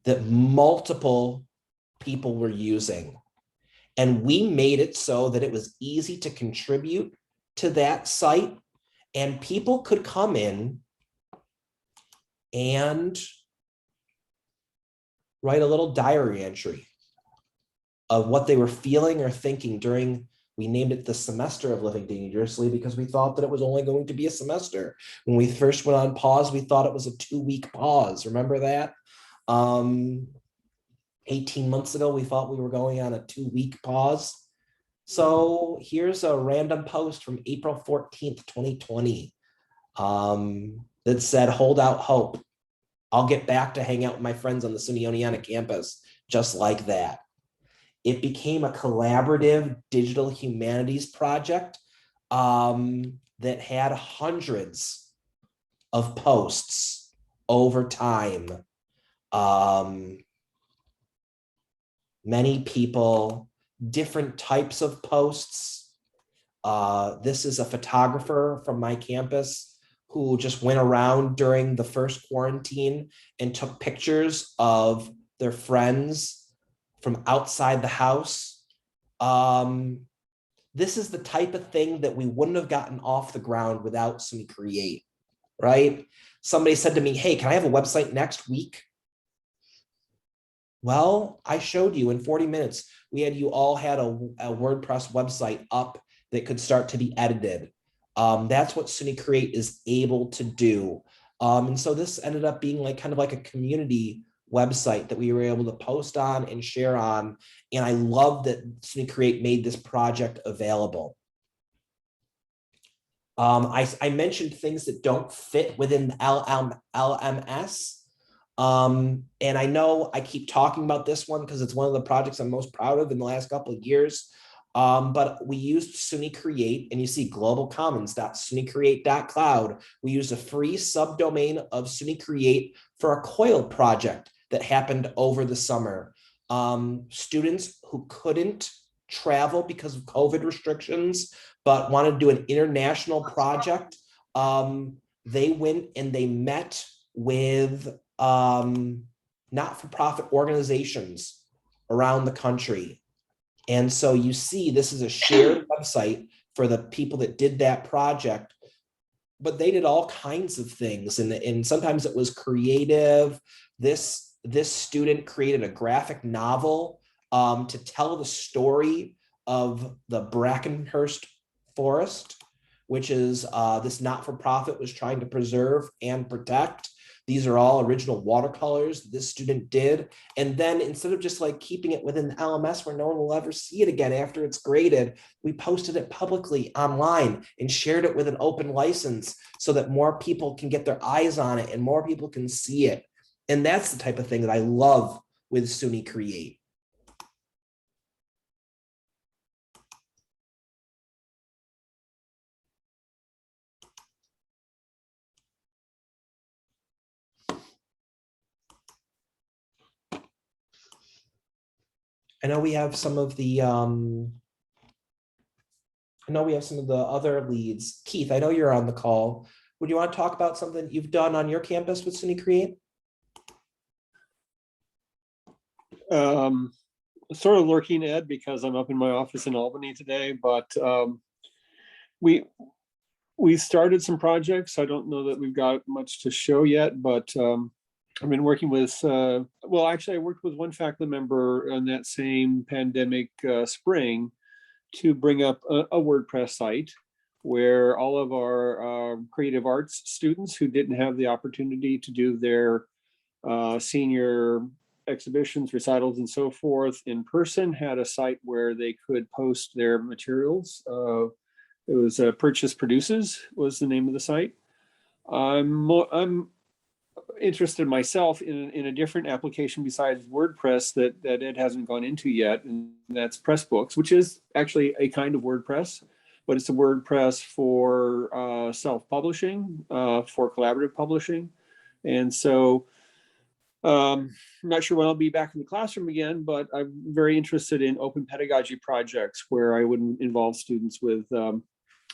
that multiple people were using. And we made it so that it was easy to contribute to that site, and people could come in and write a little diary entry of what they were feeling or thinking during, we named it the semester of living dangerously because we thought that it was only going to be a semester. When we first went on pause, we thought it was a 2-week pause. Remember that? 18 months ago, we thought we were going on a 2-week pause. So here's a random post from April 14th, 2020 that said, hold out hope. I'll get back to hang out with my friends on the SUNY Oneonta campus, just like that. It became a collaborative digital humanities project that had hundreds of posts over time. Many people, different types of posts. This is a photographer from my campus who just went around during the first quarantine and took pictures of their friends from outside the house. This is the type of thing that we wouldn't have gotten off the ground without SUNY Create, right? Somebody said to me, hey, can I have a website next week? Well, I showed you in 40 minutes, we had you all had a WordPress website up that could start to be edited. That's what SUNY Create is able to do. And so this ended up being like kind of like a community website that we were able to post on and share on. And I love that SUNY Create made this project available. I mentioned things that don't fit within the LMS. And I know I keep talking about this one because it's one of the projects I'm most proud of in the last couple of years. But we used SUNY Create, and you see globalcommons.sunycreate.cloud. We used a free subdomain of SUNY Create for a COIL project that happened over the summer. Students who couldn't travel because of COVID restrictions, but wanted to do an international project, they went and they met with not-for-profit organizations around the country. And so you see, this is a shared website for the people that did that project, but they did all kinds of things. And sometimes it was creative. This student created a graphic novel to tell the story of the Brackenhurst Forest, which is this not-for-profit was trying to preserve and protect. These are all original watercolors this student did. And then instead of just like keeping it within the LMS where no one will ever see it again after it's graded, we posted it publicly online and shared it with an open license so that more people can get their eyes on it and more people can see it. And that's the type of thing that I love with SUNY Create. I know we have some of the other leads. Keith, I know you're on the call. Would you want to talk about something you've done on your campus with SUNY Create? Sort of lurking, Ed, because I'm up in my office in Albany today, but we started some projects. I don't know that we've got much to show yet, but I've been working with well, actually, I worked with one faculty member on that same pandemic spring to bring up a WordPress site where all of our creative arts students who didn't have the opportunity to do their senior exhibitions, recitals, and so forth in person had a site where they could post their materials. It was Purchase Produces was the name of the site. I'm interested myself in a different application besides WordPress that it hasn't gone into yet, and that's Pressbooks, which is actually a kind of WordPress, but it's a WordPress for self-publishing, for collaborative publishing. And so I'm not sure when I'll be back in the classroom again, but I'm very interested in open pedagogy projects where I would involve students with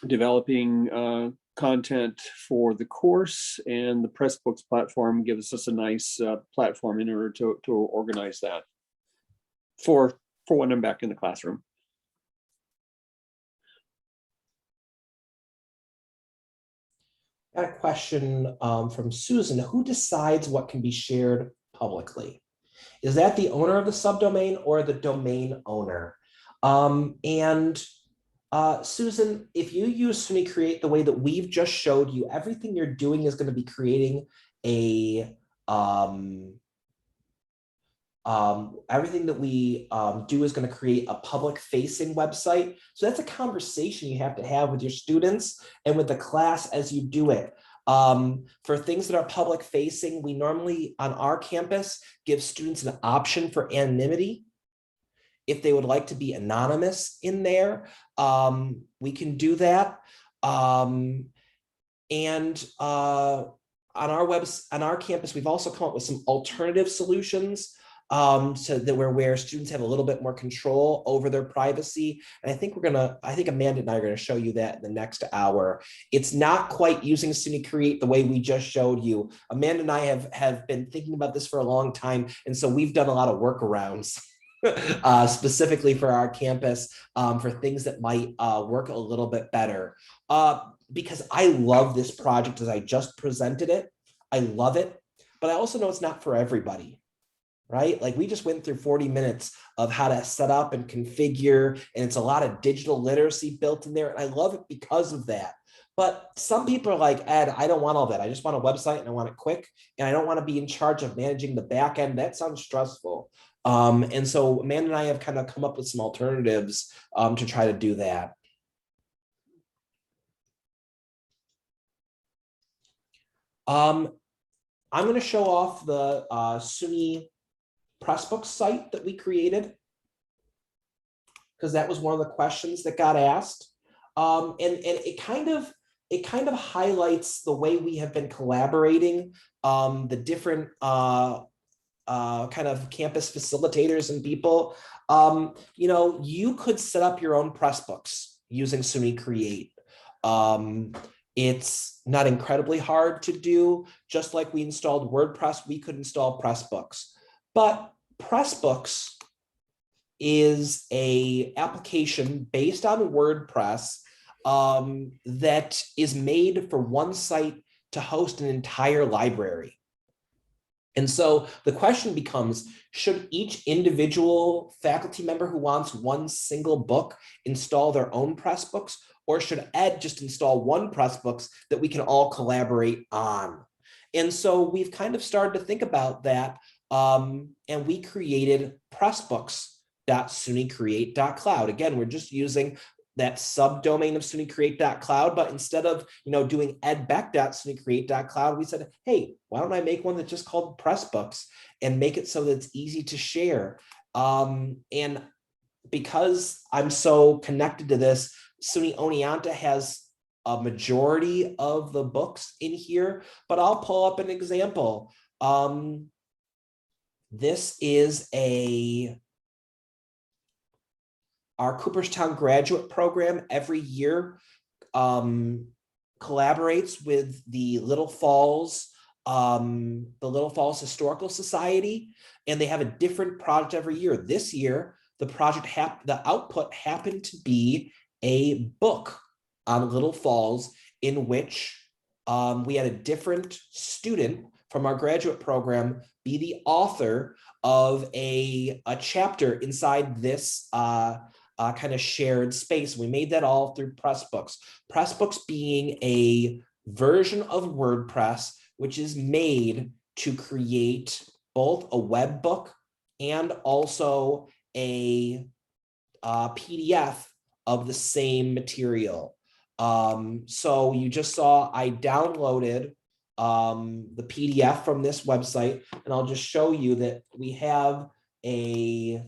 developing content for the course, and the Pressbooks platform gives us a nice platform in order to organize that for when I'm back in the classroom. Got a question from Susan. Who decides what can be shared publicly? Is that the owner of the subdomain or the domain owner? Susan, if you use SUNY Create the way that we've just showed you, everything you're doing is going to be creating a everything that we do is going to create a public facing website. So that's a conversation you have to have with your students and with the class as you do it. For things that are public facing, we normally on our campus give students an option for anonymity. If they would like to be anonymous in there, we can do that. On our campus, we've also come up with some alternative solutions so that where students have a little bit more control over their privacy. And I think Amanda and I are going to show you that in the next hour. It's not quite using SUNY Create the way we just showed you. Amanda and I have been thinking about this for a long time. And so we've done a lot of workarounds specifically for our campus for things that might work a little bit better. Because I love this project as I just presented it. I love it, but I also know it's not for everybody, right? Like we just went through 40 minutes of how to set up and configure, and it's a lot of digital literacy built in there. And I love it because of that. But some people are like, Ed, I don't want all that. I just want a website and I want it quick. And I don't want to be in charge of managing the back end. That sounds stressful. And so Amanda and I have kind of come up with some alternatives to try to do that. I'm going to show off the SUNY Pressbooks site that we created, because that was one of the questions that got asked. And it kind of highlights the way we have been collaborating, the different kind of campus facilitators and people. You could set up your own Pressbooks using SUNY Create. It's not incredibly hard to do. Just like we installed WordPress, we could install Pressbooks. But Pressbooks is an application based on WordPress that is made for one site to host an entire library. And so the question becomes, should each individual faculty member who wants one single book install their own Pressbooks, or should Ed just install one Pressbooks that we can all collaborate on? And so we've kind of started to think about that, and we created pressbooks.sunycreate.cloud. Again, we're just using that subdomain of sunycreate.cloud, but instead of doing edbeck.sunycreate.cloud, we said, hey, why don't I make one that's just called Pressbooks and make it so that it's easy to share? And because I'm so connected to this, SUNY Oneonta has a majority of the books in here, but I'll pull up an example. This is our Cooperstown graduate program every year collaborates with the Little Falls Historical Society, and they have a different project every year. This year, the output happened to be a book on Little Falls in which we had a different student from our graduate program be the author of a chapter inside this kind of shared space. We made that all through Pressbooks. Pressbooks being a version of WordPress, which is made to create both a web book and also a PDF of the same material. So you just saw I downloaded the PDF from this website, and I'll just show you that we have a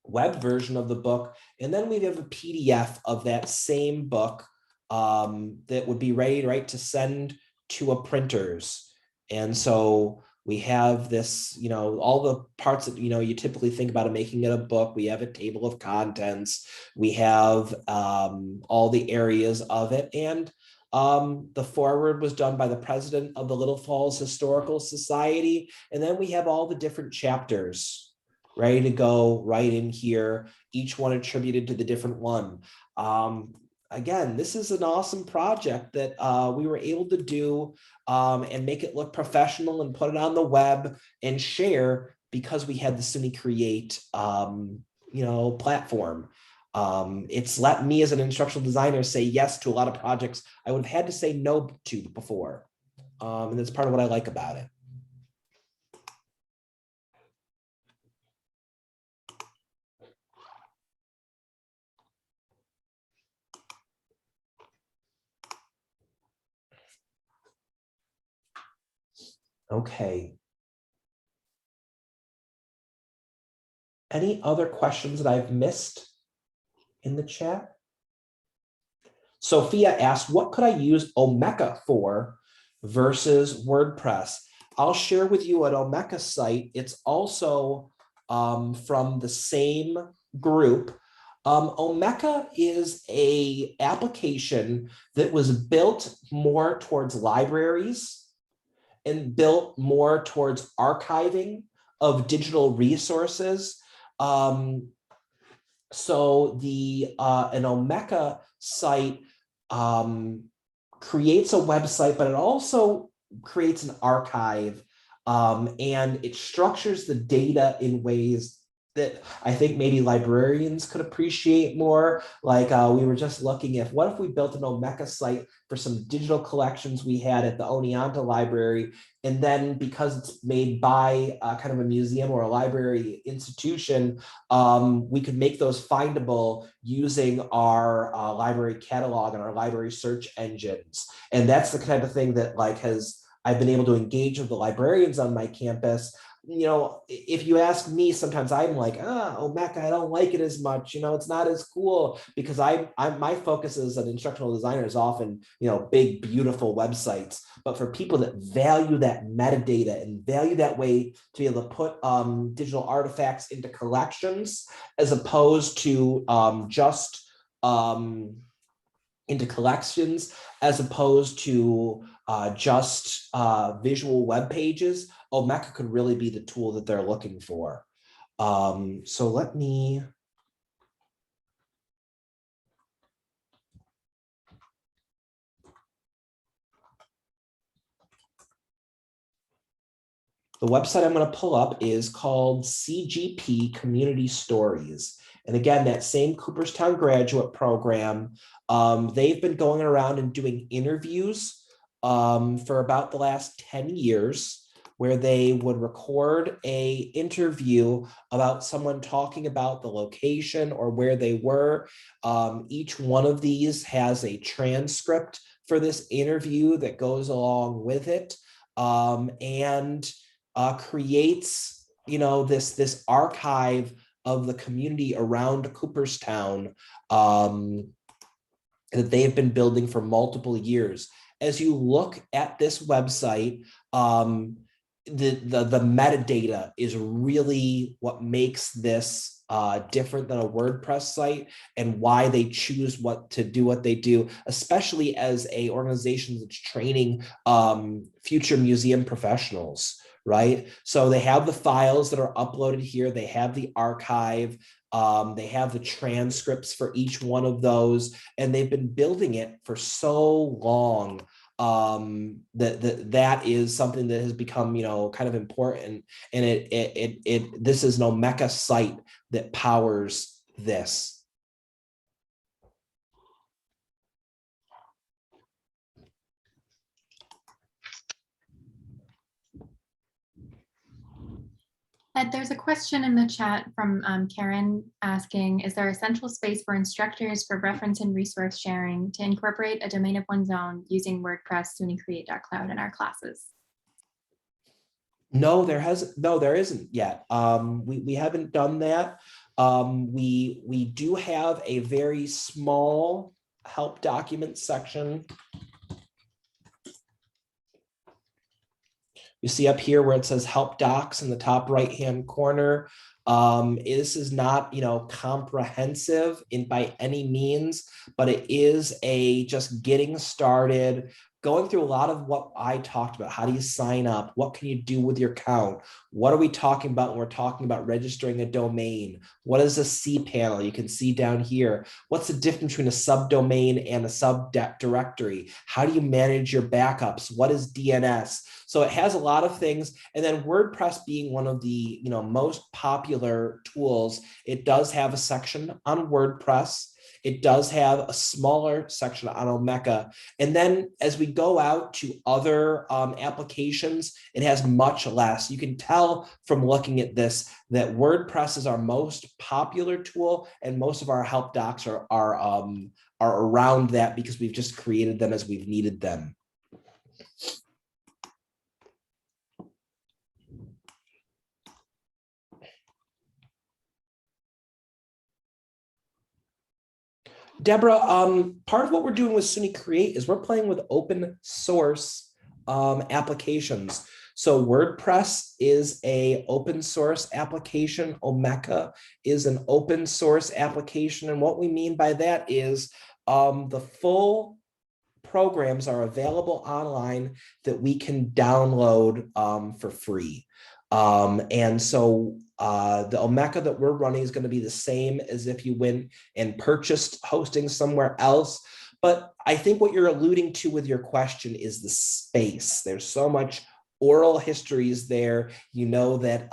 web version of the book, and then we have a PDF of that same book that would be ready, right, to send to a printers. And so we have this, you know, all the parts that, you know, you typically think about making it a book. We have a table of contents. We have all the areas of it. And the foreword was done by the president of the Little Falls Historical Society. And then we have all the different chapters ready to go right in here, each one attributed to the different one. Again, this is an awesome project that we were able to do and make it look professional and put it on the web and share because we had the SUNY Create, you know, platform. It's let me as an instructional designer say yes to a lot of projects I would have had to say no to before. And that's part of what I like about it. Okay. Any other questions that I've missed in the chat? Sophia asked, what could I use Omeka for versus WordPress? I'll share with you an Omeka site. It's also from the same group. Omeka is an application that was built more towards libraries and built more towards archiving of digital resources. So the an Omeka site creates a website, but it also creates an archive, and it structures the data in ways that I think maybe librarians could appreciate more. Like we were just looking at, what if we built an Omeka site for some digital collections we had at the Oneonta Library, and then because it's made by kind of a museum or a library institution, we could make those findable using our library catalog and our library search engines. And that's the kind of thing that I've been able to engage with the librarians on my campus. You know, if you ask me, sometimes I'm like, Omeka, I don't like it as much. You know, it's not as cool, because my focus as an instructional designer is often, you know, big, beautiful websites. But for people that value that metadata and value that way to be able to put digital artifacts into collections, as opposed to just into collections, as opposed to just visual web pages, Omeka could really be the tool that they're looking for. So let me. The website I'm going to pull up is called Cgp Community Stories. And again, that same Cooperstown graduate program, they've been going around and doing interviews for about the last 10 years, where they would record a interview about someone talking about the location or where they were. Each one of these has a transcript for this interview that goes along with it, and creates, you know, this archive of the community around Cooperstown that they've been building for multiple years. As you look at this website, the metadata is really what makes this different than a WordPress site, and why they choose what to do, what they do, especially as a organization that's training future museum professionals, right? So they have the files that are uploaded here. They have the archive. They have the transcripts for each one of those, and they've been building it for so long. that is something that has become, you know, kind of important. And this is an Omeca site that powers this. Ed, there's a question in the chat from Karen asking, is there a central space for instructors for reference and resource sharing to incorporate a domain of one's own using WordPress SUNY Create.cloud in our classes? No, there isn't yet. We haven't done that. We do have a very small help document section. You see up here where it says help docs in the top right-hand corner. This is not, you know, comprehensive by any means, but it is a just getting started, going through a lot of what I talked about. How do you sign up? What can you do with your account? What are we talking about when we're talking about registering a domain? What is a cPanel? You can see down here. What's the difference between a subdomain and a subdirectory? How do you manage your backups? What is DNS? So it has a lot of things. And then WordPress being one of the, you know, most popular tools, it does have a section on WordPress. It does have a smaller section on Omeca. And then as we go out to other applications, it has much less. You can tell from looking at this that WordPress is our most popular tool, and most of our help docs are around that because we've just created them as we've needed them. Deborah, part of what we're doing with SUNY Create is we're playing with open source applications. So WordPress is a open source application. Omeca is an open source application. And what we mean by that is the full programs are available online that we can download for free. And so the Omeca that we're running is going to be the same as if you went and purchased hosting somewhere else. But I think what you're alluding to with your question is the space. There's so much oral histories there. You know that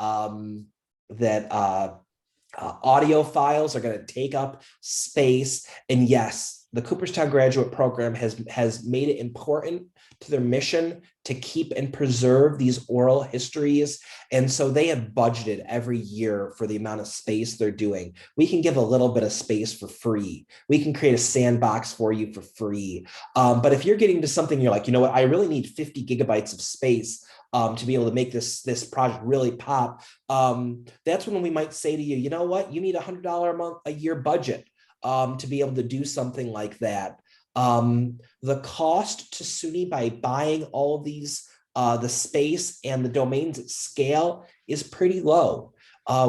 audio files are going to take up space. And yes, the Cooperstown graduate program has made it important to their mission to keep and preserve these oral histories. And so they have budgeted every year for the amount of space they're doing. We can give a little bit of space for free. We can create a sandbox for you for free. But if you're getting to something, you're like, you know what, I really need 50 gigabytes of space to be able to make this project really pop. That's when we might say to you, you know what, you need $100 a year budget to be able to do something like that. The cost to SUNY by buying all of these, the space and the domains at scale is pretty low.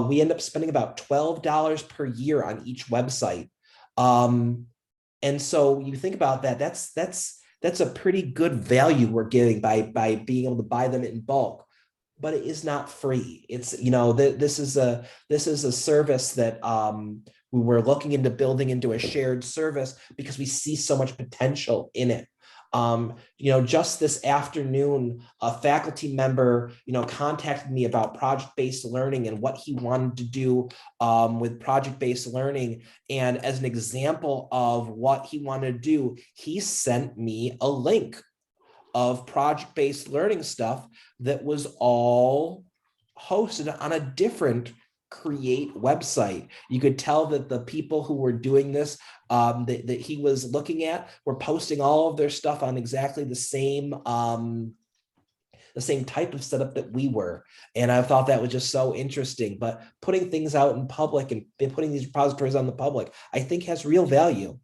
We end up spending about $12 per year on each website. And so you think about that, that's a pretty good value we're getting by being able to buy them in bulk. But it is not free. It's, you know, this is a service that we were looking into building into a shared service because we see so much potential in it. You know, just this afternoon, a faculty member, you know, contacted me about project-based learning and what he wanted to do with project-based learning. And as an example of what he wanted to do, he sent me a link of project-based learning stuff that was all hosted on a different Create website. You could tell that the people who were doing this, that he was looking at, were posting all of their stuff on exactly the same type of setup that we were. And I thought that was just so interesting. But putting things out in public and putting these repositories on the public, I think has real value.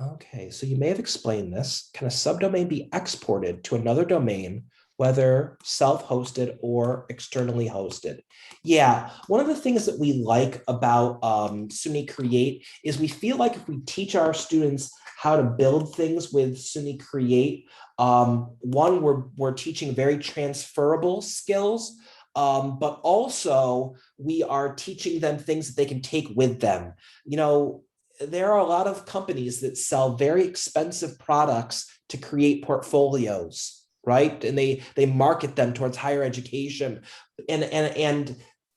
Okay, so you may have explained this. Can a subdomain be exported to another domain whether self-hosted or externally hosted. Yeah, one of the things that we like about SUNY Create is we feel like if we teach our students how to build things with SUNY Create, one, we're teaching very transferable skills, but also we are teaching them things that they can take with them. You know, there are a lot of companies that sell very expensive products to create portfolios, right? And they market them towards higher education, and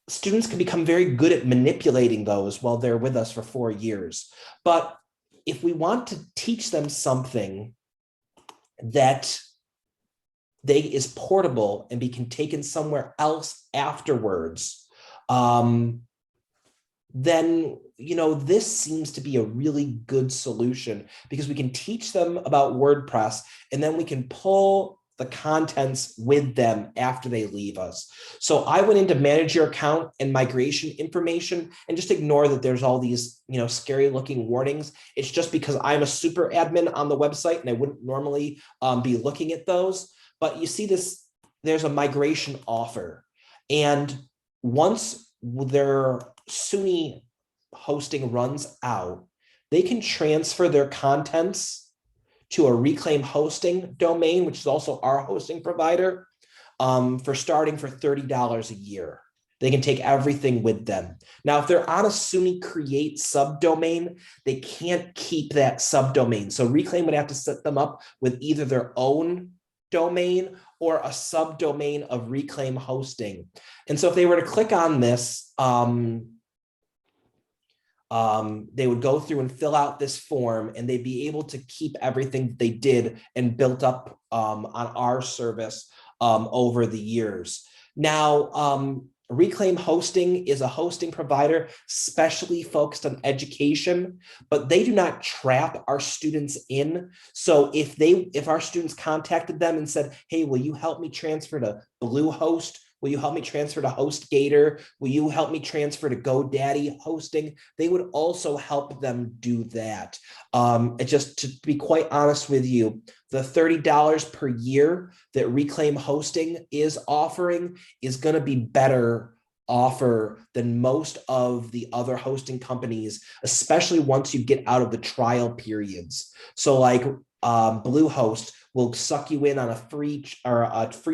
students can become very good at manipulating those while they're with us for 4 years. But if we want to teach them something that is portable and be can taken somewhere else afterwards, then this seems to be a really good solution, because we can teach them about WordPress and then we can pull the contents with them after they leave us. So I went into manage your account and migration information, and just ignore that there's all these scary looking warnings. It's just because I'm a super admin on the website and I wouldn't normally be looking at those. But you see this, there's a migration offer, and once their SUNY hosting runs out, they can transfer their contents to a Reclaim Hosting domain, which is also our hosting provider, for starting for $30 a year. They can take everything with them. Now, if they're on a SUNY Create subdomain, they can't keep that subdomain. So Reclaim would have to set them up with either their own domain or a subdomain of Reclaim Hosting. And so if they were to click on this, they would go through and fill out this form, and they'd be able to keep everything they did and built up on our service over the years. Now, Reclaim Hosting is a hosting provider specially focused on education, but they do not trap our students in. So if our students contacted them and said, hey, will you help me transfer to Bluehost? Will you help me transfer to HostGator? Will you help me transfer to GoDaddy hosting? They would also help them do that. Just to be quite honest with you, the $30 per year that Reclaim Hosting is offering is going to be better offer than most of the other hosting companies, especially once you get out of the trial periods. So like Bluehost will suck you in on a free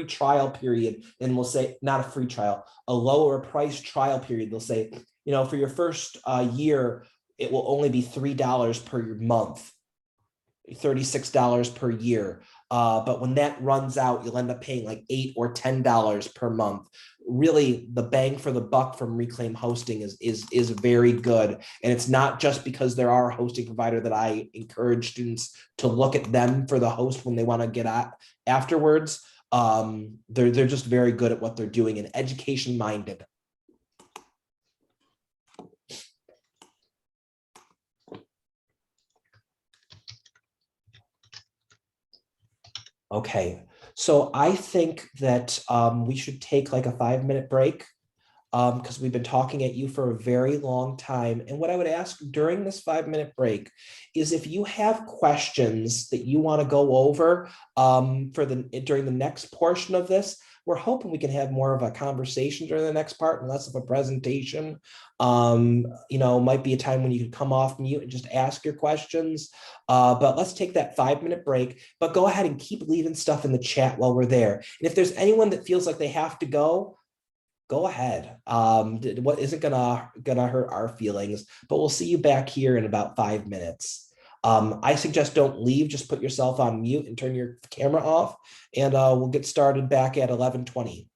trial period, and we'll say, not a free trial, a lower price trial period. They'll say, for your first year, it will only be $3 per month, $36 per year. But when that runs out, you'll end up paying like $8 or $10 per month. Really, the bang for the buck from Reclaim Hosting is very good. And it's not just because they're our hosting provider that I encourage students to look at them for the host when they want to get at afterwards. They're just very good at what they're doing and education minded. Okay, so I think that we should take like a 5-minute break, because we've been talking at you for a very long time. And what I would ask during this 5-minute break is if you have questions that you want to go over during the next portion of this. We're hoping we can have more of a conversation during the next part and less of a presentation. Might be a time when you could come off mute and just ask your questions. But let's take that 5-minute break, but go ahead and keep leaving stuff in the chat while we're there. And if there's anyone that feels like they have to go ahead. What isn't gonna hurt our feelings, but we'll see you back here in about 5 minutes. I suggest don't leave, just put yourself on mute and turn your camera off, and we'll get started back at 11:20.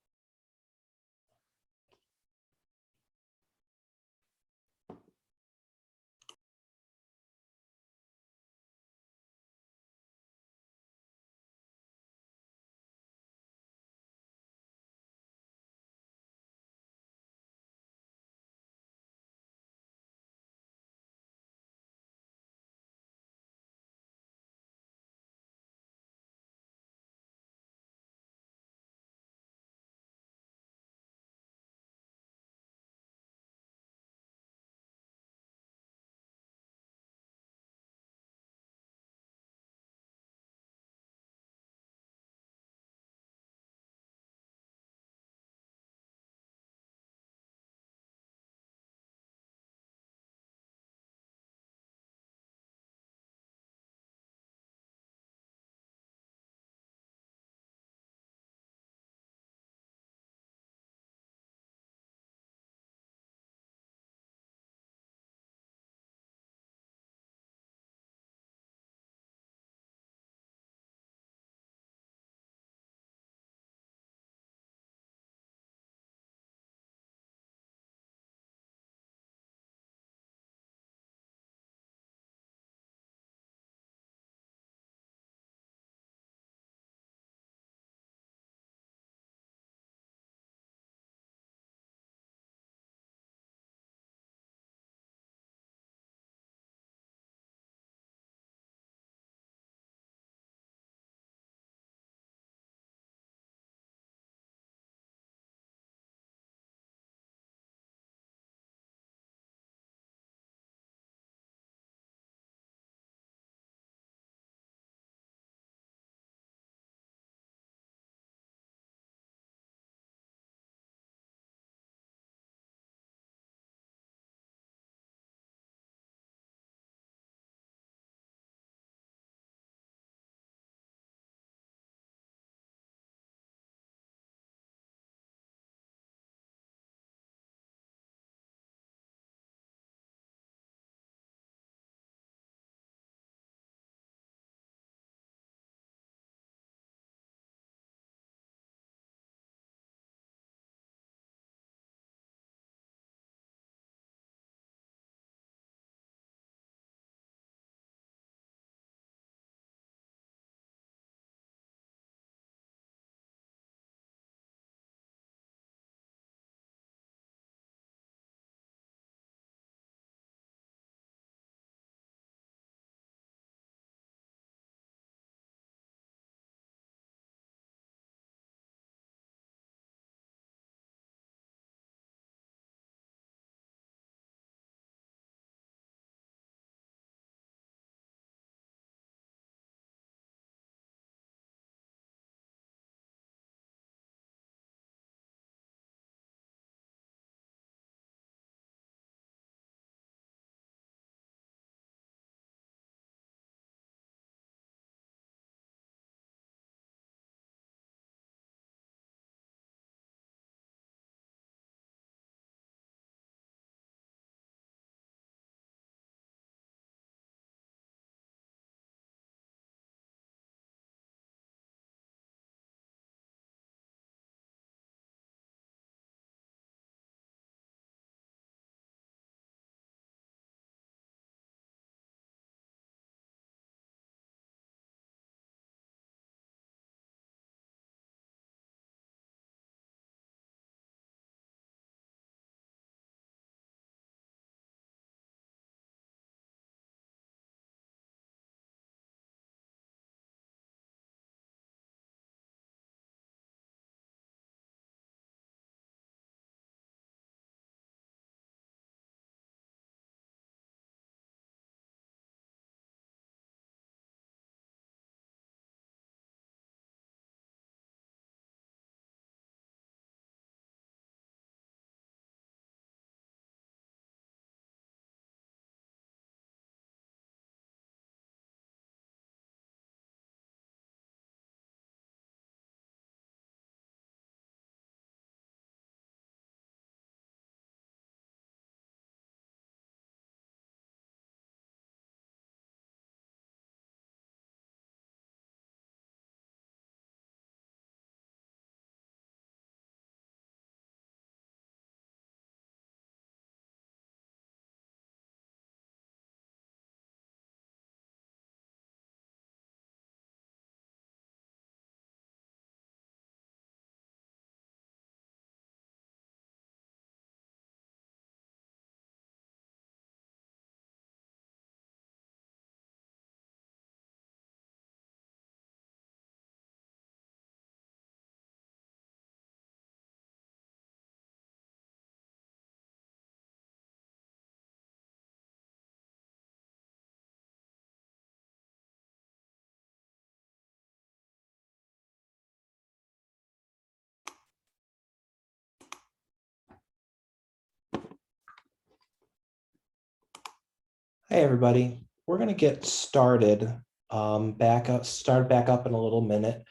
Hey, everybody. We're going to get started start back up in a little minute.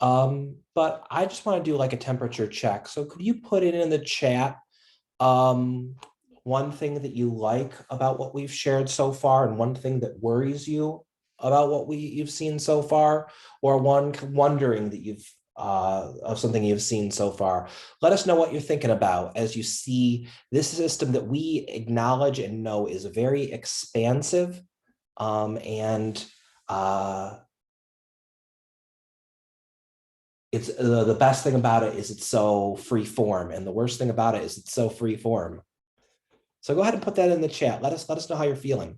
But I just want to do like a temperature check. So could you put it in the chat um, one thing that you like about what we've shared so far and one thing that worries you about what you've seen so far, or one wondering that you've of something you've seen so far. Let us know what you're thinking about as you see this system that we acknowledge and know is very expansive and it's the best thing about it is it's so free form, and the worst thing about it is it's so free form. So go ahead and put that in the chat. Let us know how you're feeling.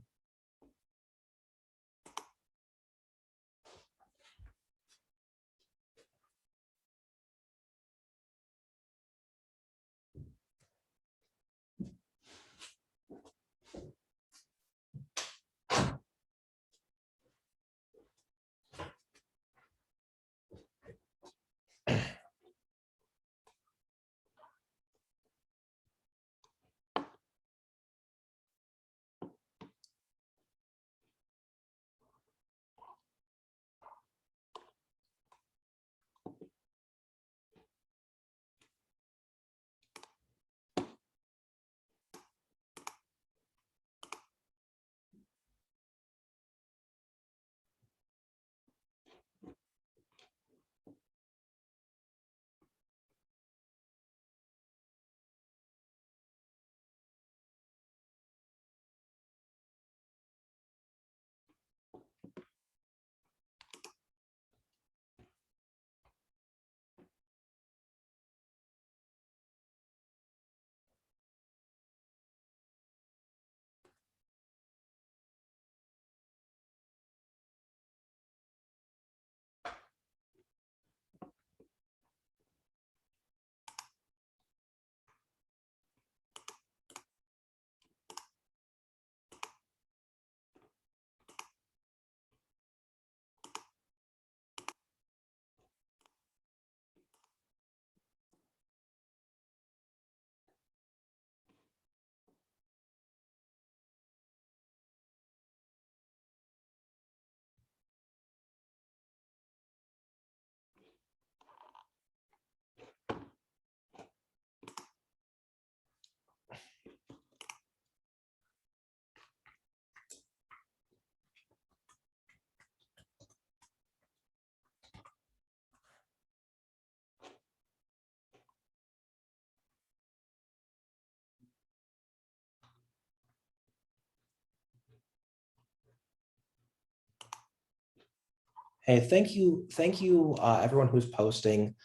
Hey, thank you, everyone who's posting.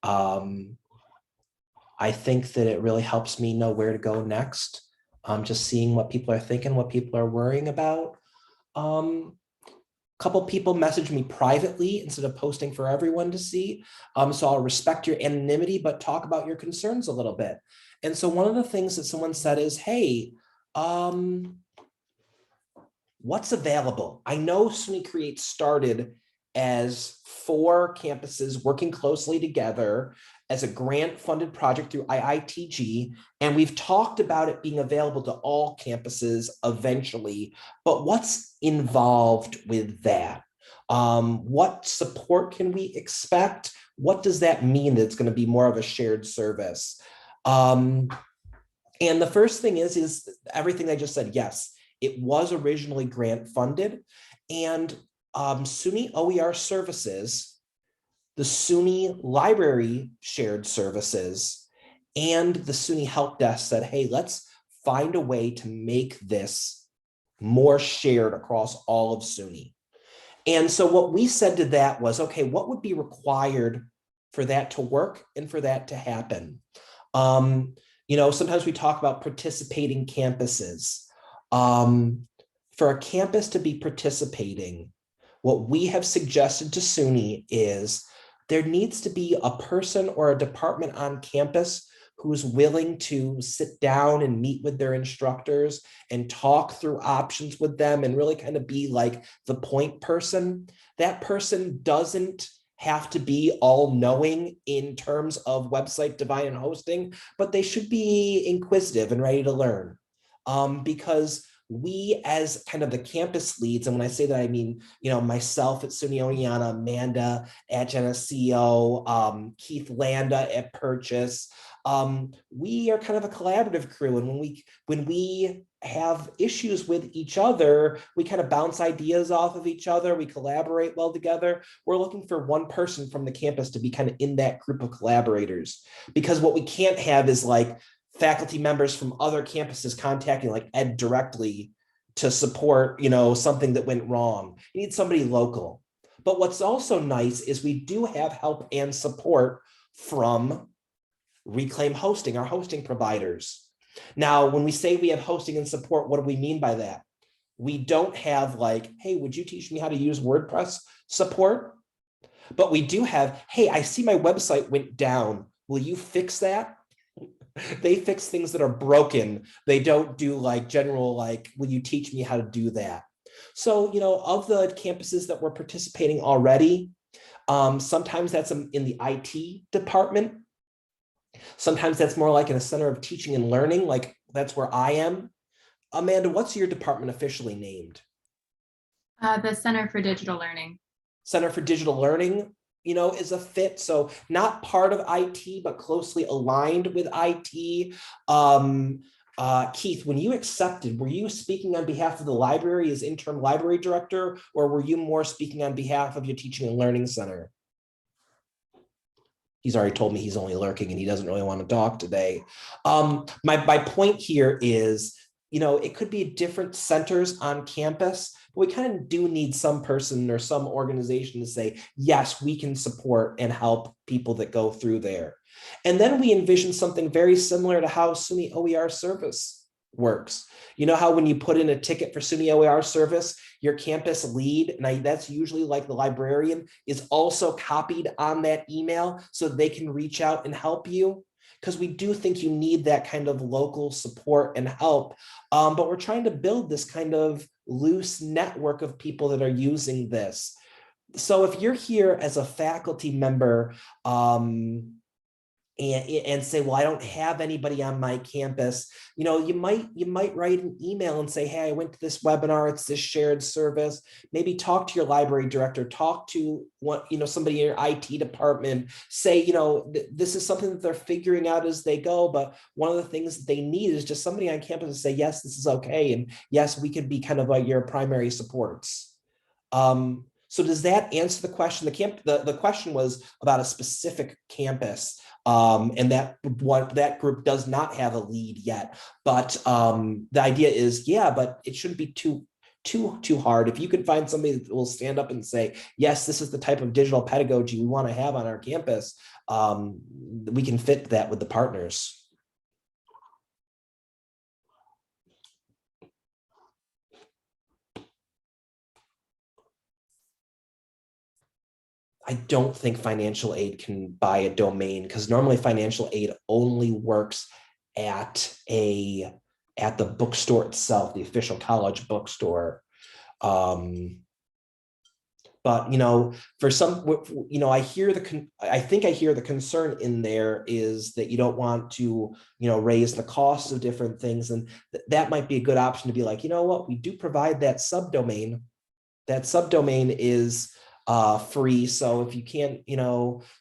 Um, I think that it really helps me know where to go next. Just seeing what people are thinking, what people are worrying about. Um, Couple people messaged me privately instead of posting for everyone to see. So I'll respect your anonymity, but talk about your concerns a little bit. And so one of the things that someone said is, hey, what's available? I know SUNY Create started as 4 campuses working closely together as a grant-funded project through IITG, and we've talked about it being available to all campuses eventually, but what's involved with that? What support can we expect? What does that mean that it's going to be more of a shared service? And the first thing is everything I just said, yes, it was originally grant funded, and SUNY OER services, the SUNY library shared services, and the SUNY help desk said, hey, let's find a way to make this more shared across all of SUNY. And so what we said to that was, okay, what would be required for that to work and for that to happen? Sometimes we talk about participating campuses. For a campus to be participating, what we have suggested to SUNY is there needs to be a person or a department on campus who's willing to sit down and meet with their instructors and talk through options with them and really kind of be like the point person. That person doesn't have to be all knowing in terms of website design and hosting, but they should be inquisitive and ready to learn. Because we as kind of the campus leads, and when I say that, I mean, myself at SUNY Oneonta, Amanda at Geneseo, Keith Landa at Purchase, we are kind of a collaborative crew. And when we have issues with each other, we kind of bounce ideas off of each other. We collaborate well together. We're looking for one person from the campus to be kind of in that group of collaborators, because what we can't have is like faculty members from other campuses contacting like Ed directly to support, something that went wrong. You need somebody local. But what's also nice is we do have help and support from Reclaim Hosting, our hosting providers. Now, when we say we have hosting and support, what do we mean by that? We don't have like, hey, would you teach me how to use WordPress support? But we do have, hey, I see my website went down. Will you fix that? They fix things that are broken. They don't do like general, like, will you teach me how to do that? So, of the campuses that we're participating already, sometimes that's in the IT department. Sometimes that's more like in a center of teaching and learning, like that's where I am. Amanda, what's your department officially named? The Center for Digital Learning. Center for Digital Learning, is a fit. So not part of IT, but closely aligned with IT. Keith, when you accepted, were you speaking on behalf of the library as interim library director, or were you more speaking on behalf of your teaching and learning center? He's already told me he's only lurking and he doesn't really want to talk today. My point here is, it could be different centers on campus, but we kind of do need some person or some organization to say, yes, we can support and help people that go through there. And then we envision something very similar to how SUNY OER service works. You know how when you put in a ticket for SUNY OER service, your campus lead, and that's usually like the librarian, is also copied on that email so they can reach out and help you? Because we do think you need that kind of local support and help. But we're trying to build this kind of loose network of people that are using this. So if you're here as a faculty member, and say, well, I don't have anybody on my campus, you might write an email and say, hey, I went to this webinar, it's this shared service. Maybe talk to your library director, talk to somebody in your IT department, say, this is something that they're figuring out as they go, but one of the things that they need is just somebody on campus to say, yes, this is okay, and yes, we could be kind of like your primary supports. So does that answer the question? The question was about a specific campus, and that group does not have a lead yet. But the idea is, yeah, but it shouldn't be too hard. If you can find somebody that will stand up and say, yes, this is the type of digital pedagogy we want to have on our campus, we can fit that with the partners. I don't think financial aid can buy a domain, because normally financial aid only works at the bookstore itself, the official college bookstore. But for some, I think I hear the concern in there is that you don't want to, raise the cost of different things, and that might be a good option to be like, what, we do provide that subdomain. That subdomain is free. So if you can't,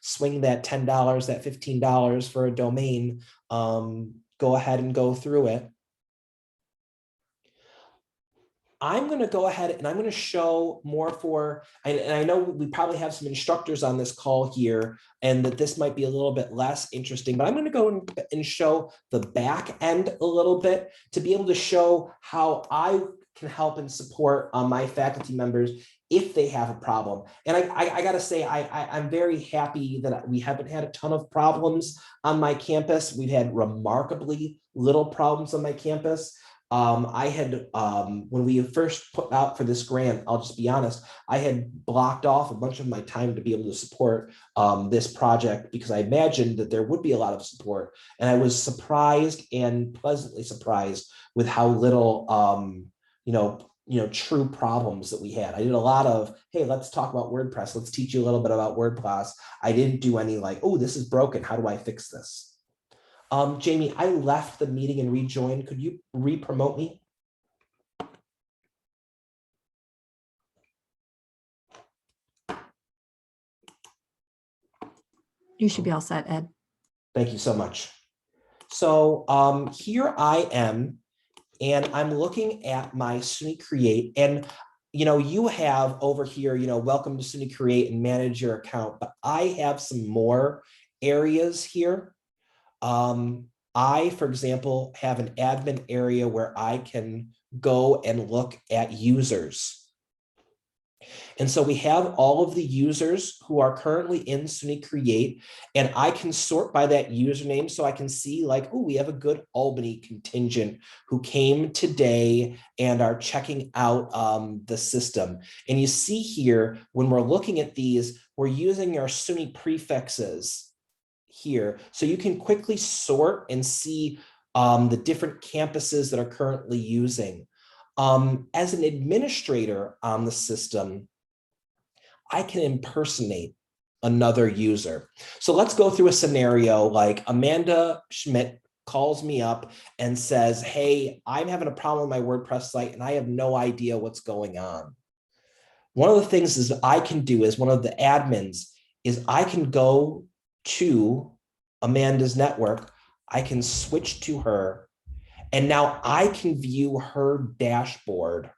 swing that $10, that $15 for a domain, go ahead and go through it. I'm going to go ahead and I'm going to show more and I know we probably have some instructors on this call here, and that this might be a little bit less interesting, but I'm going to go and show the back end a little bit to be able to show how I can help and support my faculty members if they have a problem. And I got to say, I'm very happy that we haven't had a ton of problems on my campus. We've had remarkably little problems on my campus. I had, when we first put out for this grant, I'll just be honest, I had blocked off a bunch of my time to be able to support this project, because I imagined that there would be a lot of support. And I was surprised and pleasantly surprised with how little, true problems that we had. I did a lot of, hey, let's talk about WordPress. Let's teach you a little bit about WordPress. I didn't do any like, oh, this is broken. How do I fix this? Jamie, I left the meeting and rejoined. Could you re-promote me? You should be all set, Ed. Thank you so much. So here I am, and I'm looking at my SUNY Create, and you have over here, welcome to SUNY Create and manage your account, but I have some more areas here. I, for example, have an admin area where I can go and look at users. And so we have all of the users who are currently in SUNY Create, and I can sort by that username so I can see like, oh, we have a good Albany contingent who came today and are checking out the system. And you see here, when we're looking at these, we're using our SUNY prefixes here. So you can quickly sort and see the different campuses that are currently using. As an administrator on the system, I can impersonate another user. So let's go through a scenario like Amanda Schmidt calls me up and says, hey, I'm having a problem with my WordPress site and I have no idea what's going on. One of the things is I can do as one of the admins is I can go to Amanda's network, I can switch to her, and now I can view her dashboard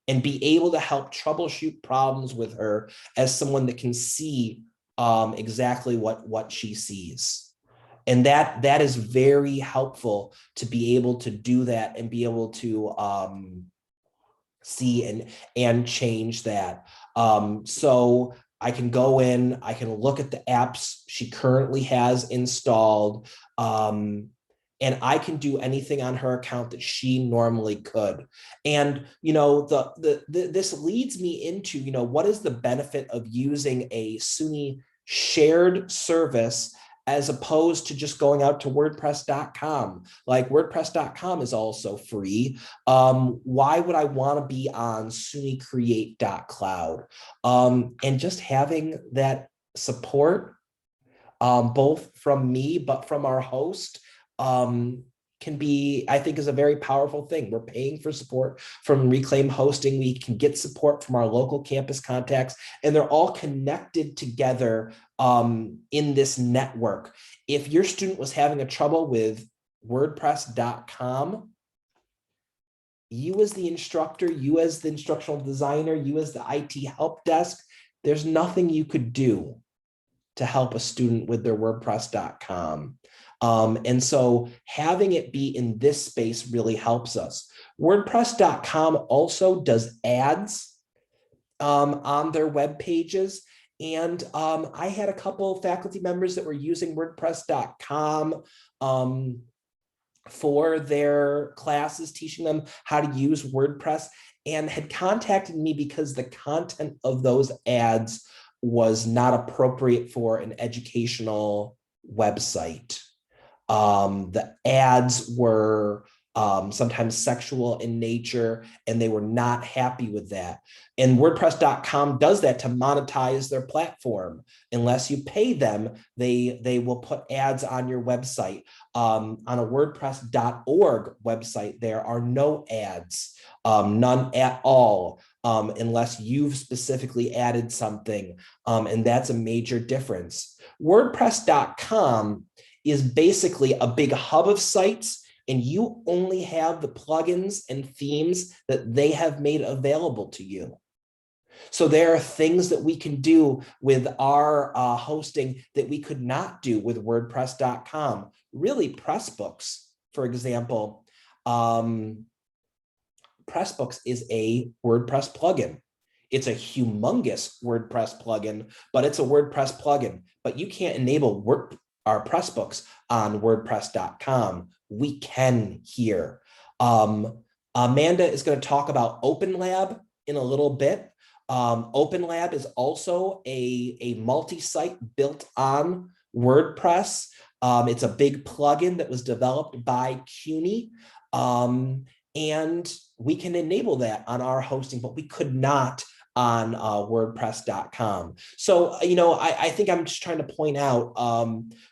and be able to help troubleshoot problems with her as someone that can see exactly what she sees. And that is very helpful to be able to do that and be able to see and change that. So I can go in, I can look at the apps she currently has installed, and I can do anything on her account that she normally could. And this leads me into what is the benefit of using a SUNY shared service as opposed to just going out to WordPress.com. Like WordPress.com is also free. Why would I want to be on SUNY Create.cloud? And just having that support, both from me, but from our host, can be, I think, is a very powerful thing. We're paying for support from Reclaim Hosting. We can get support from our local campus contacts, and they're all connected together in this network. If your student was having a trouble with WordPress.com, you as the instructor, you as the instructional designer, you as the IT help desk, there's nothing you could do to help a student with their WordPress.com. And so having it be in this space really helps us. WordPress.com also does ads on their web pages. And I had a couple of faculty members that were using WordPress.com for their classes, teaching them how to use WordPress, and had contacted me because the content of those ads was not appropriate for an educational website. The ads were sometimes sexual in nature, and they were not happy with that. And WordPress.com does that to monetize their platform. Unless you pay them, they will put ads on your website. On a WordPress.org website, there are no ads, none at all, unless you've specifically added something. And that's a major difference. WordPress.com is basically a big hub of sites, and you only have the plugins and themes that they have made available to you. So there are things that we can do with our hosting that we could not do with WordPress.com. Really, Pressbooks, for example, Pressbooks is a WordPress plugin. It's a humongous WordPress plugin, but it's a WordPress plugin. But you can't enable our Pressbooks on WordPress.com. We can here. Amanda is going to talk about Open Lab in a little bit. Open Lab is also a multi-site built on WordPress. It's a big plugin that was developed by CUNY. And we can enable that on our hosting, but we could not on WordPress.com. So, I think I'm just trying to point out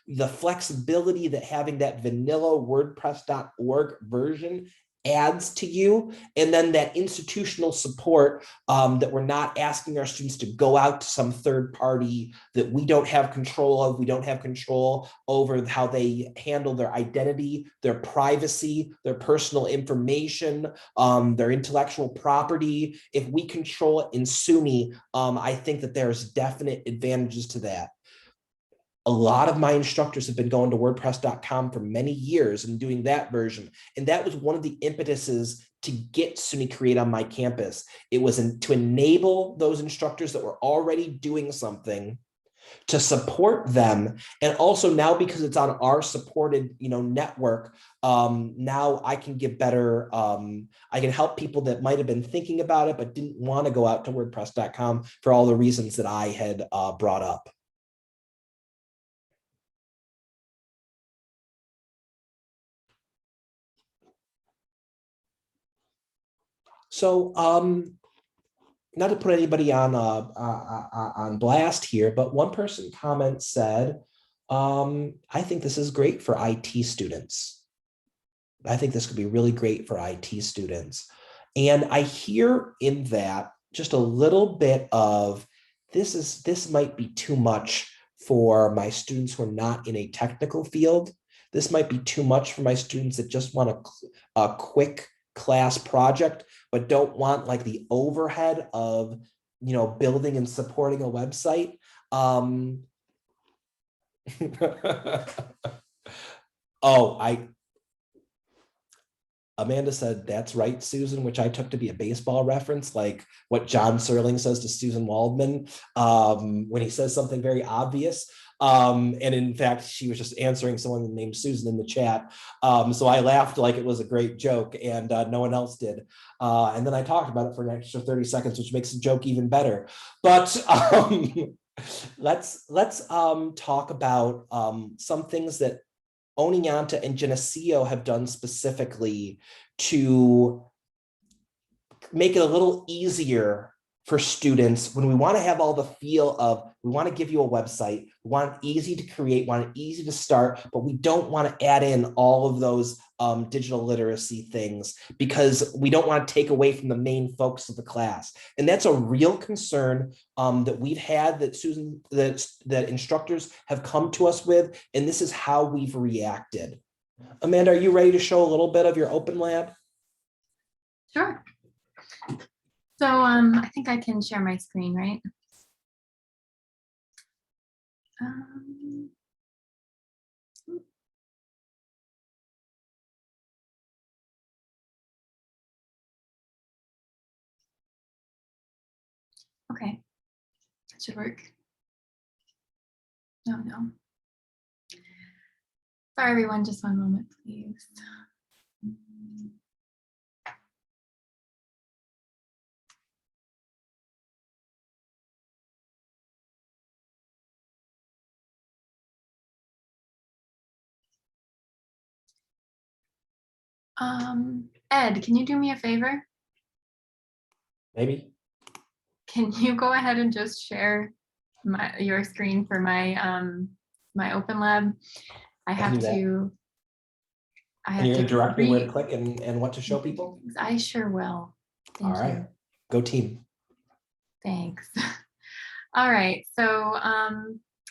the flexibility that having that vanilla WordPress.org version adds to you, and then that institutional support that we're not asking our students to go out to some third party that we don't have control of. We don't have control over how they handle their identity, their privacy, their personal information, their intellectual property. If we control it in SUNY, I think that there's definite advantages to that. A lot of my instructors have been going to WordPress.com for many years and doing that version. And that was one of the impetuses to get SUNY Create on my campus. It was to enable those instructors that were already doing something to support them. And also now, because it's on our supported, network, now I can give better, I can help people that might have been thinking about it, but didn't want to go out to WordPress.com for all the reasons that I had brought up. So, not to put anybody on blast here, but one person comment said, I think this is great for IT students. I think this could be really great for IT students. And I hear in that just a little bit of this might be too much for my students who are not in a technical field. This might be too much for my students that just want a quick class project, but don't want like the overhead of, building and supporting a website. Amanda said, that's right, Susan, which I took to be a baseball reference, like what John Serling says to Susan Waldman when he says something very obvious. And in fact, she was just answering someone named Susan in the chat. So I laughed like it was a great joke, and no one else did. And then I talked about it for an extra 30 seconds, which makes the joke even better. But let's talk about some things that Oneonta and Geneseo have done specifically to make it a little easier for students when we want to have all the feel of, we want to give you a website, we want it easy to create, want it easy to start, but we don't want to add in all of those digital literacy things because we don't want to take away from the main focus of the class. And that's a real concern that we've had, that Susan, that instructors have come to us with, and this is how we've reacted. Amanda, are you ready to show a little bit of your Open Lab? Sure. So I think I can share my screen, right? Okay, that should work. No. Sorry, everyone, just one moment, please. Ed, can you do me a favor? Maybe. Can you go ahead and just share your screen for my my Open Lab? I have to. And you're going to direct me where to click and what to show people? I sure will. Thank All right. you. Go team. Thanks. All right. So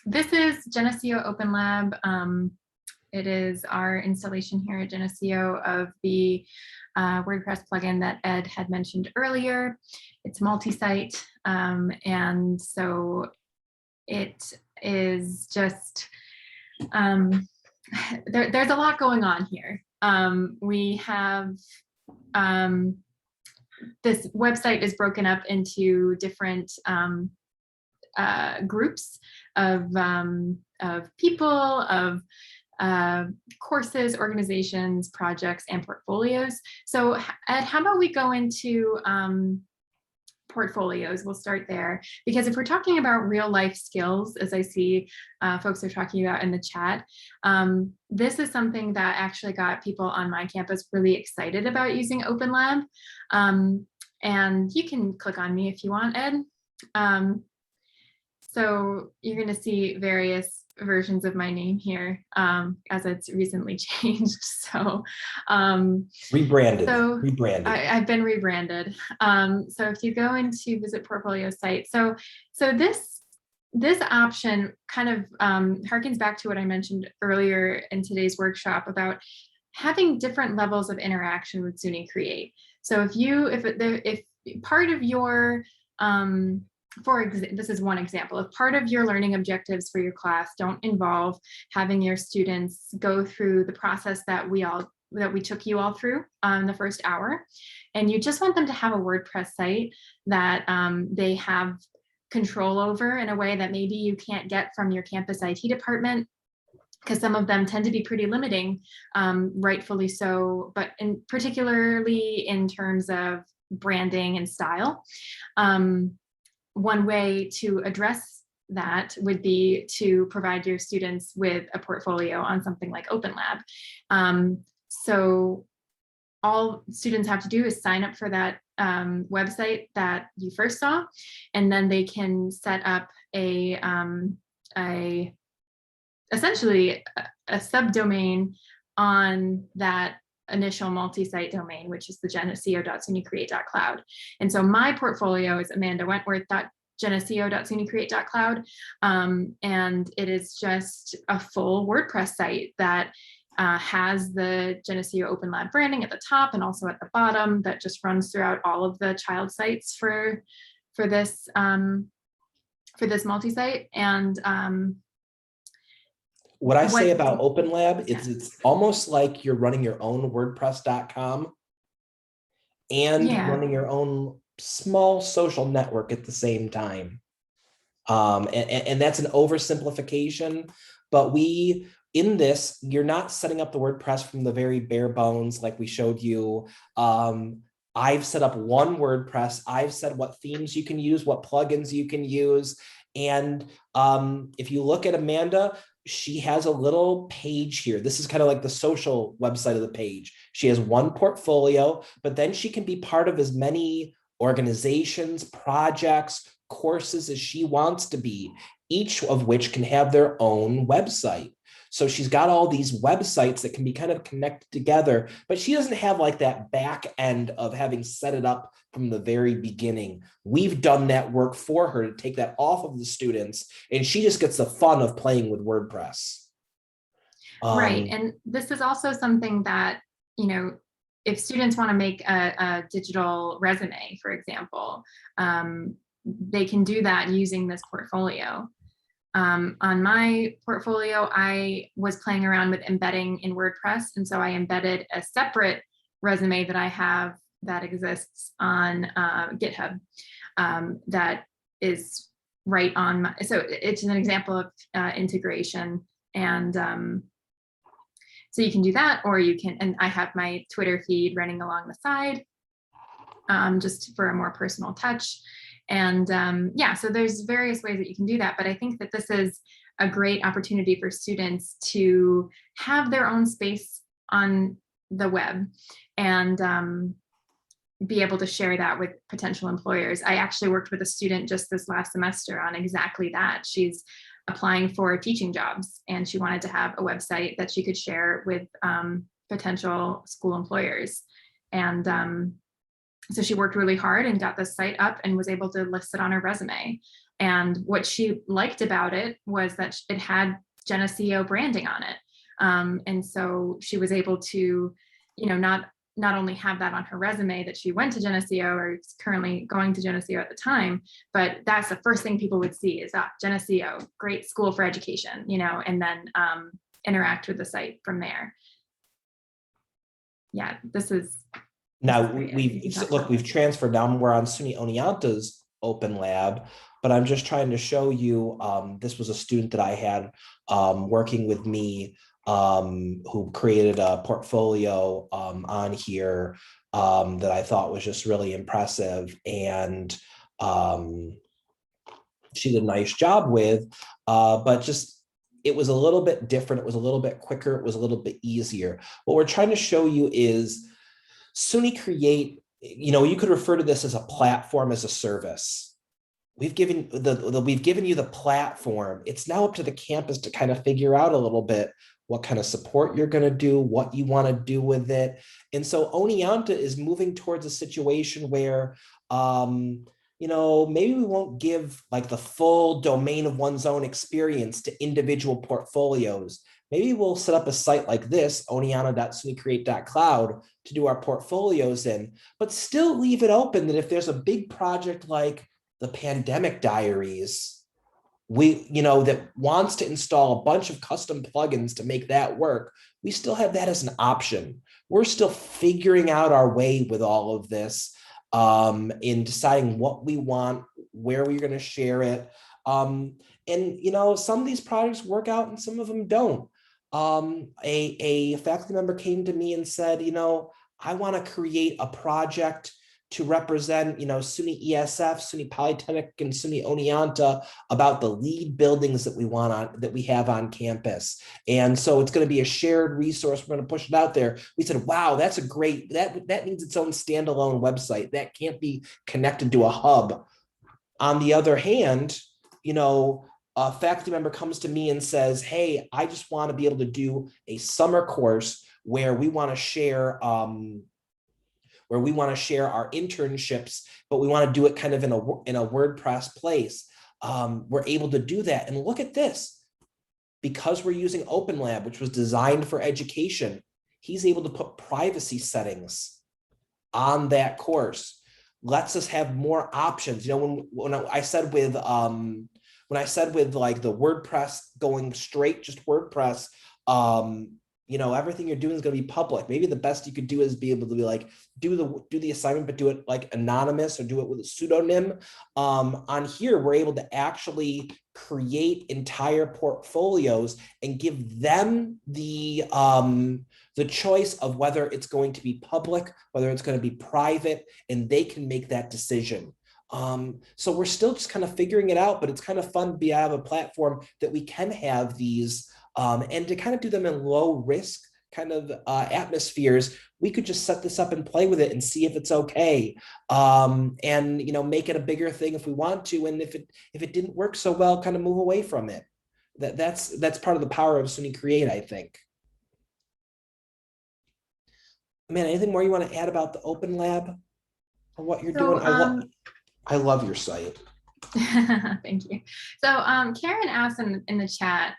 this is Geneseo Open Lab. It is our installation here at Geneseo of the WordPress plugin that Ed had mentioned earlier. It's multi-site, and so it is just, there's a lot going on here. We have, this website is broken up into different groups of people, of courses, organizations, projects, and portfolios. So Ed, how about we go into portfolios? We'll start there, because if we're talking about real life skills, as I see folks are talking about in the chat, this is something that actually got people on my campus really excited about using Open Lab. And you can click on me if you want, Ed. So you're going to see various versions of my name here as it's recently changed. So, Rebranded, so rebranded. I've been rebranded. So if you go into visit portfolio site, so this option kind of harkens back to what I mentioned earlier in today's workshop about having different levels of interaction with SUNY Create. So if part of your this is one example. If part of your learning objectives for your class don't involve having your students go through the process that we took you all through in the first hour, and you just want them to have a WordPress site that they have control over in a way that maybe you can't get from your campus IT department, because some of them tend to be pretty limiting, rightfully so, but particularly in terms of branding and style. One way to address that would be to provide your students with a portfolio on something like Open Lab. So all students have to do is sign up for that website that you first saw, and then they can set up essentially a subdomain on that initial multi-site domain, which is the geneseo.sunycreate.cloud. And so my portfolio is amandawentworth.geneseo.sunycreate.cloud. And it is just a full WordPress site that has the Geneseo Open Lab branding at the top and also at the bottom that just runs throughout all of the child sites for this multi-site. And what I say about Open Lab is it's almost like you're running your own WordPress.com and running your own small social network at the same time. And that's an oversimplification, but in this, you're not setting up the WordPress from the very bare bones like we showed you. I've set up one WordPress. I've said what themes you can use, what plugins you can use. And if you look at Amanda, she has a little page here. This is kind of like the social website of the page. She has one portfolio, but then she can be part of as many organizations, projects, courses as she wants to be, each of which can have their own website. So she's got all these websites that can be kind of connected together, but she doesn't have like that back end of having set it up from the very beginning. We've done that work for her to take that off of the students, and she just gets the fun of playing with WordPress. Right, and this is also something that, if students want to make a digital resume, for example, they can do that using this portfolio. On my portfolio, I was playing around with embedding in WordPress. And so I embedded a separate resume that I have that exists on GitHub that is right on so it's an example of integration. And so you can do that, or you can, and I have my Twitter feed running along the side just for a more personal touch. And so there's various ways that you can do that. But I think that this is a great opportunity for students to have their own space on the web and be able to share that with potential employers. I actually worked with a student just this last semester on exactly that. She's applying for teaching jobs, and she wanted to have a website that she could share with potential school employers. And so she worked really hard and got this site up and was able to list it on her resume. And what she liked about it was that it had Geneseo branding on it. And so she was able to, not only have that on her resume that she went to Geneseo or is currently going to Geneseo at the time, but that's the first thing people would see is Geneseo, great school for education, and then interact with the site from there. Yeah, this is. Now we've transferred. Now we're on SUNY Oneonta's Open Lab, but I'm just trying to show you. This was a student that I had working with me who created a portfolio on here that I thought was just really impressive, and she did a nice job with. But just it was a little bit different. It was a little bit quicker. It was a little bit easier. What we're trying to show you is SUNY Create, you could refer to this as a platform as a service. we've given you the platform. It's now up to the campus to kind of figure out a little bit what kind of support you're going to do, what you want to do with it. And so Oneonta is moving towards a situation where, maybe we won't give like the full domain of one's own experience to individual portfolios. Maybe we'll set up a site like this, oneonta.sunycreate.cloud, to do our portfolios in, but still leave it open that if there's a big project like the Pandemic Diaries, that wants to install a bunch of custom plugins to make that work, we still have that as an option. We're still figuring out our way with all of this, in deciding what we want, where we're going to share it. And some of these projects work out and some of them don't. A faculty member came to me and said, I want to create a project to represent, SUNY ESF, SUNY Polytechnic, and SUNY Oneonta about the lead buildings that we have on campus. And so it's going to be a shared resource. We're going to push it out there. We said, wow, that's a great, that needs its own standalone website. That can't be connected to a hub. On the other hand, a faculty member comes to me and says, hey, I just want to be able to do a summer course where we want to share our internships, but we want to do it kind of in a WordPress place. We're able to do that. And look at this. Because we're using Open Lab, which was designed for education, he's able to put privacy settings on that course. Lets us have more options. When I said with like the WordPress going straight, just WordPress, everything you're doing is going to be public. Maybe the best you could do is be able to be like, do the assignment, but do it like anonymous or do it with a pseudonym. On here, we're able to actually create entire portfolios and give them the choice of whether it's going to be public, whether it's going to be private, and they can make that decision. So we're still just kind of figuring it out, but it's kind of fun to have a platform that we can have these, and to kind of do them in low risk kind of atmospheres. We could just set this up and play with it and see if it's okay, and make it a bigger thing if we want to, and if it didn't work so well, kind of move away from it. That's part of the power of SUNY Create, I think. Man, anything more you want to add about the Open Lab or what you're doing? I love your site. Thank you. So Karen asked in the chat,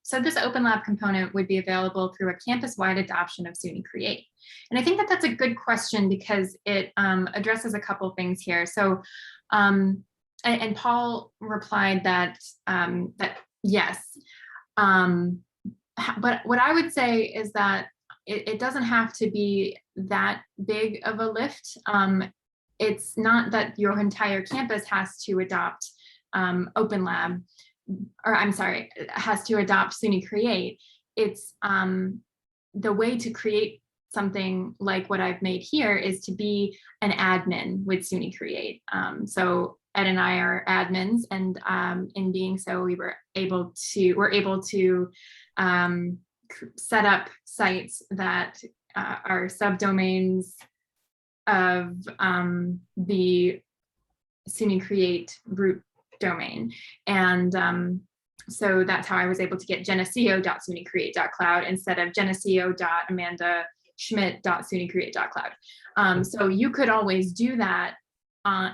so this Open Lab component would be available through a campus-wide adoption of SUNY Create. And I think that that's a good question because it addresses a couple things here. So, and Paul replied that, that yes, but what I would say is that it doesn't have to be that big of a lift. It's not that your entire campus has to adopt Open Lab, or I'm sorry, has to adopt SUNY Create. It's the way to create something like what I've made here is to be an admin with SUNY Create. So Ed and I are admins, and in being so, we're able to set up sites that are subdomains of the SUNY Create root domain. And so that's how I was able to get geneseo.sunycreate.cloud instead of geneseo.amandaschmidt.sunycreate.cloud. So you could always do that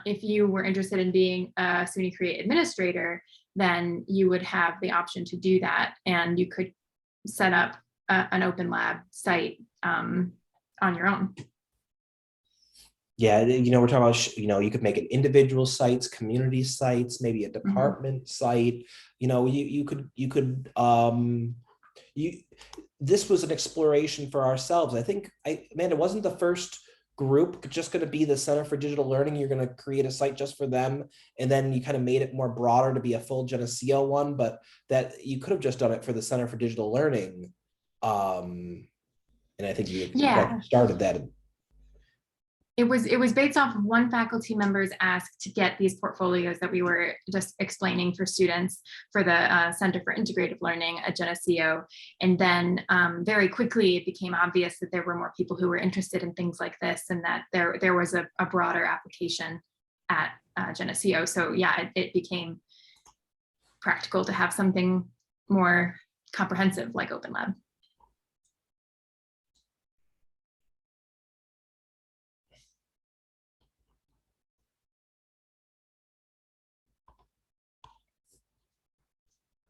if you were interested in being a SUNY Create administrator, then you would have the option to do that, and you could set up an Open Lab site on your own. Yeah, we're talking about, you could make it individual sites, community sites, maybe a department site. This was an exploration for ourselves. I think, Amanda, wasn't the first group just going to be the Center for Digital Learning? You're going to create a site just for them, and then you kind of made it more broader to be a full Geneseo one, but that you could have just done it for the Center for Digital Learning. And I think you started that. It was based off of one faculty member's ask to get these portfolios that we were just explaining for students for the Center for Integrative Learning at Geneseo. And then very quickly it became obvious that there were more people who were interested in things like this, and that there was a broader application at Geneseo. So yeah, it became practical to have something more comprehensive like Open Lab.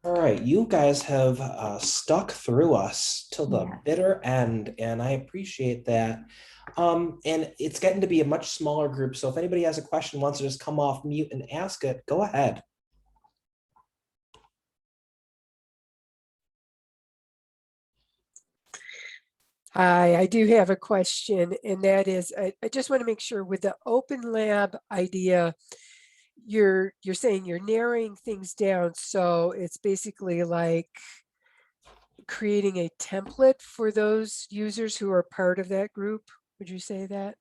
All right, you guys have stuck through us till the Yeah. bitter end, and I appreciate that. And it's getting to be a much smaller group, so if anybody has a question, wants to just come off mute and ask it, go ahead. Hi, I do have a question, and that is, I just want to make sure with the Open Lab idea, you're saying you're narrowing things down, so it's basically like creating a template for those users who are part of that group. Would you say that?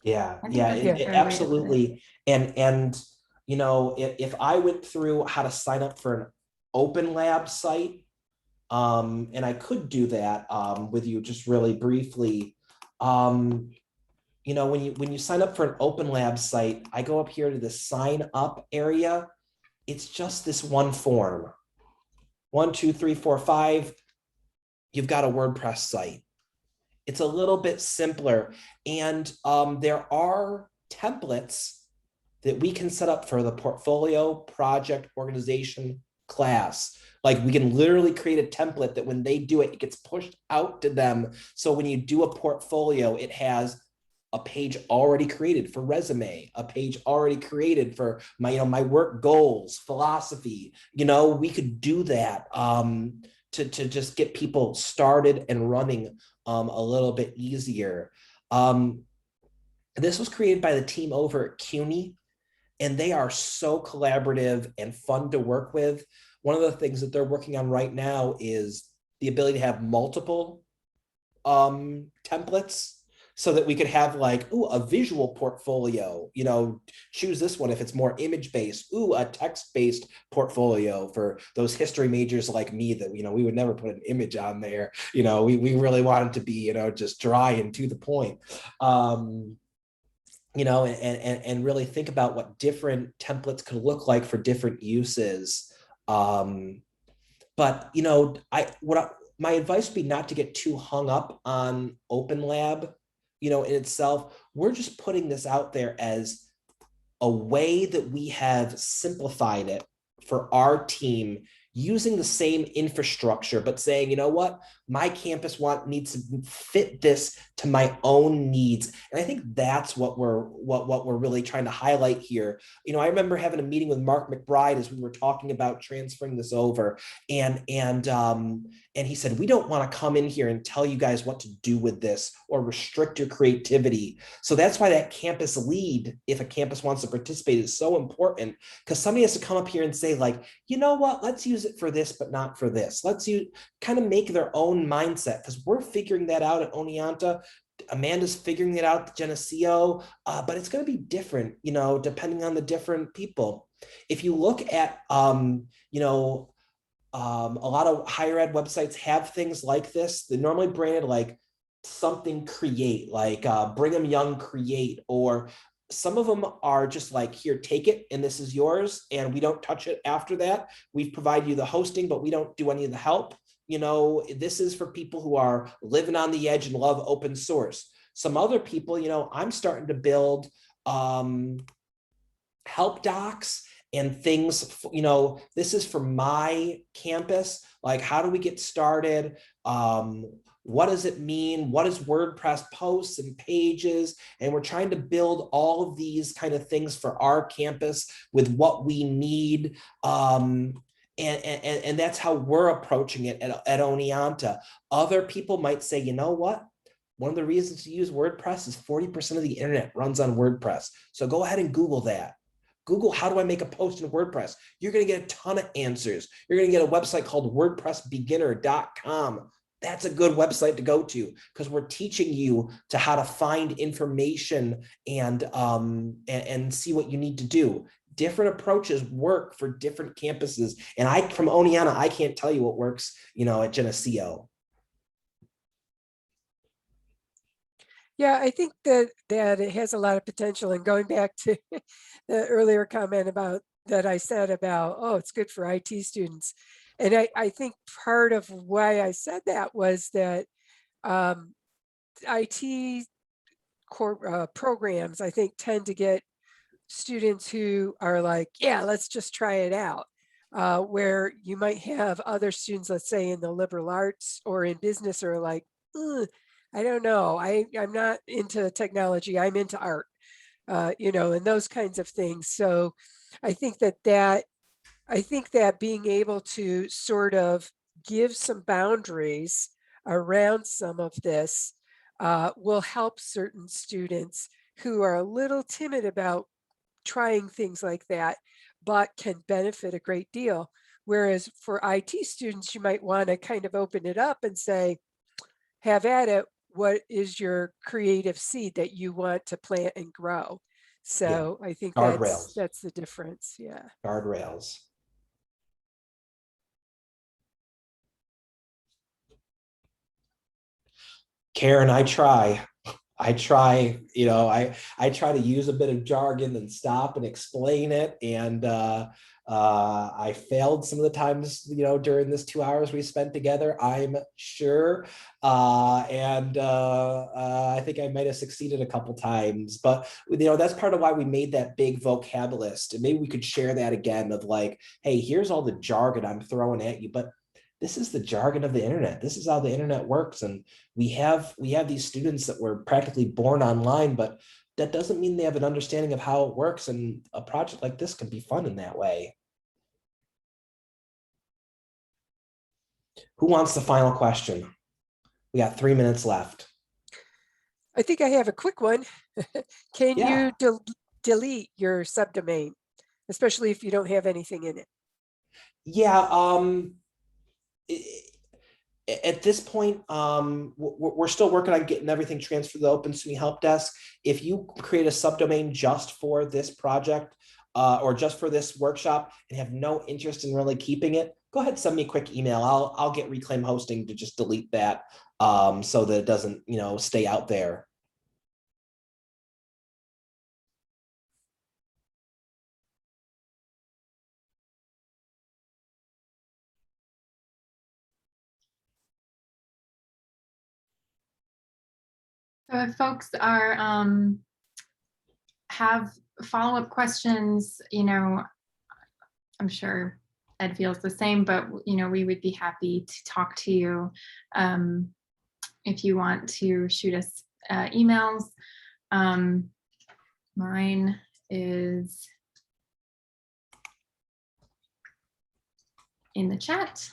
Yeah, I think yeah, that's a fair way to put it. absolutely. And you know, if I went through how to sign up for an Open Lab site, and I could do that with you just really briefly. You know, when you sign up for an Open Lab site, I go up here to the sign up area. It's just this one form. 1, 2, 3, 4, 5. You've got a WordPress site. It's a little bit simpler, and there are templates that we can set up for the portfolio, project, organization, class. Like we can literally create a template that when they do it, it gets pushed out to them. So when you do a portfolio, it has a page already created for resume, a page already created for my, you know, my work goals, philosophy. You know, we could do that to just get people started and running a little bit easier. This was created by the team over at CUNY, and they are so collaborative and fun to work with. One of the things that they're working on right now is the ability to have multiple templates so that we could have like, ooh, a visual portfolio, you know, choose this one if it's more image-based, ooh, a text-based portfolio for those history majors like me that, you know, we would never put an image on there. You know, we really want it to be, you know, just dry and to the point. You know, and really think about what different templates could look like for different uses. But you know, my advice would be not to get too hung up on Open Lab, you know, in itself. We're just putting this out there as a way that we have simplified it for our team using the same infrastructure, but saying, you know what, my campus needs to fit this to my own needs. And I think that's what we're really trying to highlight here. You know, I remember having a meeting with Mark McBride as we were talking about transferring this over, and he said, we don't want to come in here and tell you guys what to do with this or restrict your creativity. So that's why that campus lead, if a campus wants to participate, is so important, because somebody has to come up here and say like, you know what, let's use it for this, but not for this. Let's kind of make their own mindset, because we're figuring that out at Oneonta. Amanda's figuring it out at Geneseo, but it's going to be different, you know, depending on the different people. If you look at, you know, a lot of higher ed websites have things like this. They're normally branded like something create, like Brigham Young Create, or some of them are just like, here, take it, and this is yours, and we don't touch it after that. We've provided you the hosting, but we don't do any of the help. You know, this is for people who are living on the edge and love open source. Some other people, you know, I'm starting to build help docs and things, you know, this is for my campus. Like, how do we get started? What does it mean? What is WordPress posts and pages? And we're trying to build all of these kind of things for our campus with what we need. And that's how we're approaching it at Oneonta. Other people might say, you know what? One of the reasons to use WordPress is 40% of the internet runs on WordPress. So go ahead and Google that. Google, how do I make a post in WordPress? You're going to get a ton of answers. You're going to get a website called WordPressBeginner.com. That's a good website to go to, because we're teaching you to how to find information and see what you need to do. Different approaches work for different campuses. And from Oneonta, I can't tell you what works, you know, at Geneseo. Yeah, I think that it has a lot of potential. And going back to the earlier comment about that I said about, oh, it's good for IT students. And I think part of why I said that was that IT programs, I think, tend to get students who are like, yeah, let's just try it out. Where you might have other students, let's say in the liberal arts or in business, are like, "Ugh, I don't know, I'm not into technology, I'm into art, and those kinds of things. So I think that being able to sort of give some boundaries around some of this will help certain students who are a little timid about trying things like that, but can benefit a great deal. Whereas for IT students, you might want to kind of open it up and say, have at it. What is your creative seed that you want to plant and grow? Yeah, So I think guardrails, that's the difference. Yeah. guardrails. Karen, I try, I try to use a bit of jargon and stop and explain it. And I failed some of the times, during this 2 hours we spent together, I'm sure. I think I might have succeeded a couple times, but that's part of why we made that big vocab list. And maybe we could share that again of like, hey, here's all the jargon I'm throwing at you, but this is the jargon of the internet. This is how the internet works. And we have these students that were practically born online, but that doesn't mean they have an understanding of how it works. And a project like this can be fun in that way. Who wants the final question? We got 3 minutes left. I think I have a quick one. Can Yeah. you delete your subdomain, especially if you don't have anything in it? Yeah. At this point, we're still working on getting everything transferred to the Open SUNY Help Desk. If you create a subdomain just for this project or just for this workshop and have no interest in really keeping it, go ahead and send me a quick email. I'll get Reclaim Hosting to just delete that so that it doesn't stay out there. So if folks are have follow-up questions, I'm sure Ed feels the same, but we would be happy to talk to you if you want to shoot us emails. Mine is in the chat.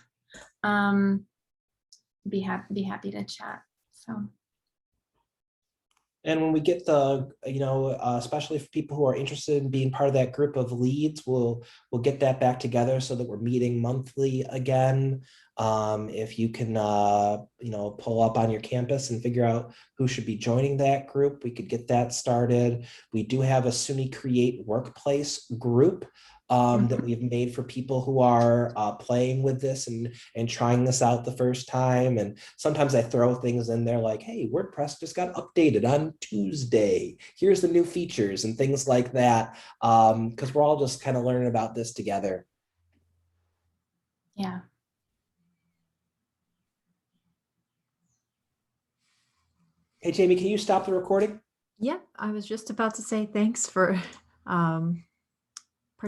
Be happy to chat. So. And when we get the, especially for people who are interested in being part of that group of leads, we'll get that back together so that we're meeting monthly again. If you can, pull up on your campus and figure out who should be joining that group, we could get that started. We do have a SUNY Create workplace group that we've made for people who are playing with this and trying this out the first time. And sometimes I throw things in there like, hey, WordPress just got updated on Tuesday. Here's the new features and things like that. Because we're all just kind of learning about this together. Yeah. Hey, Jamie, can you stop the recording? Yeah, I was just about to say thanks for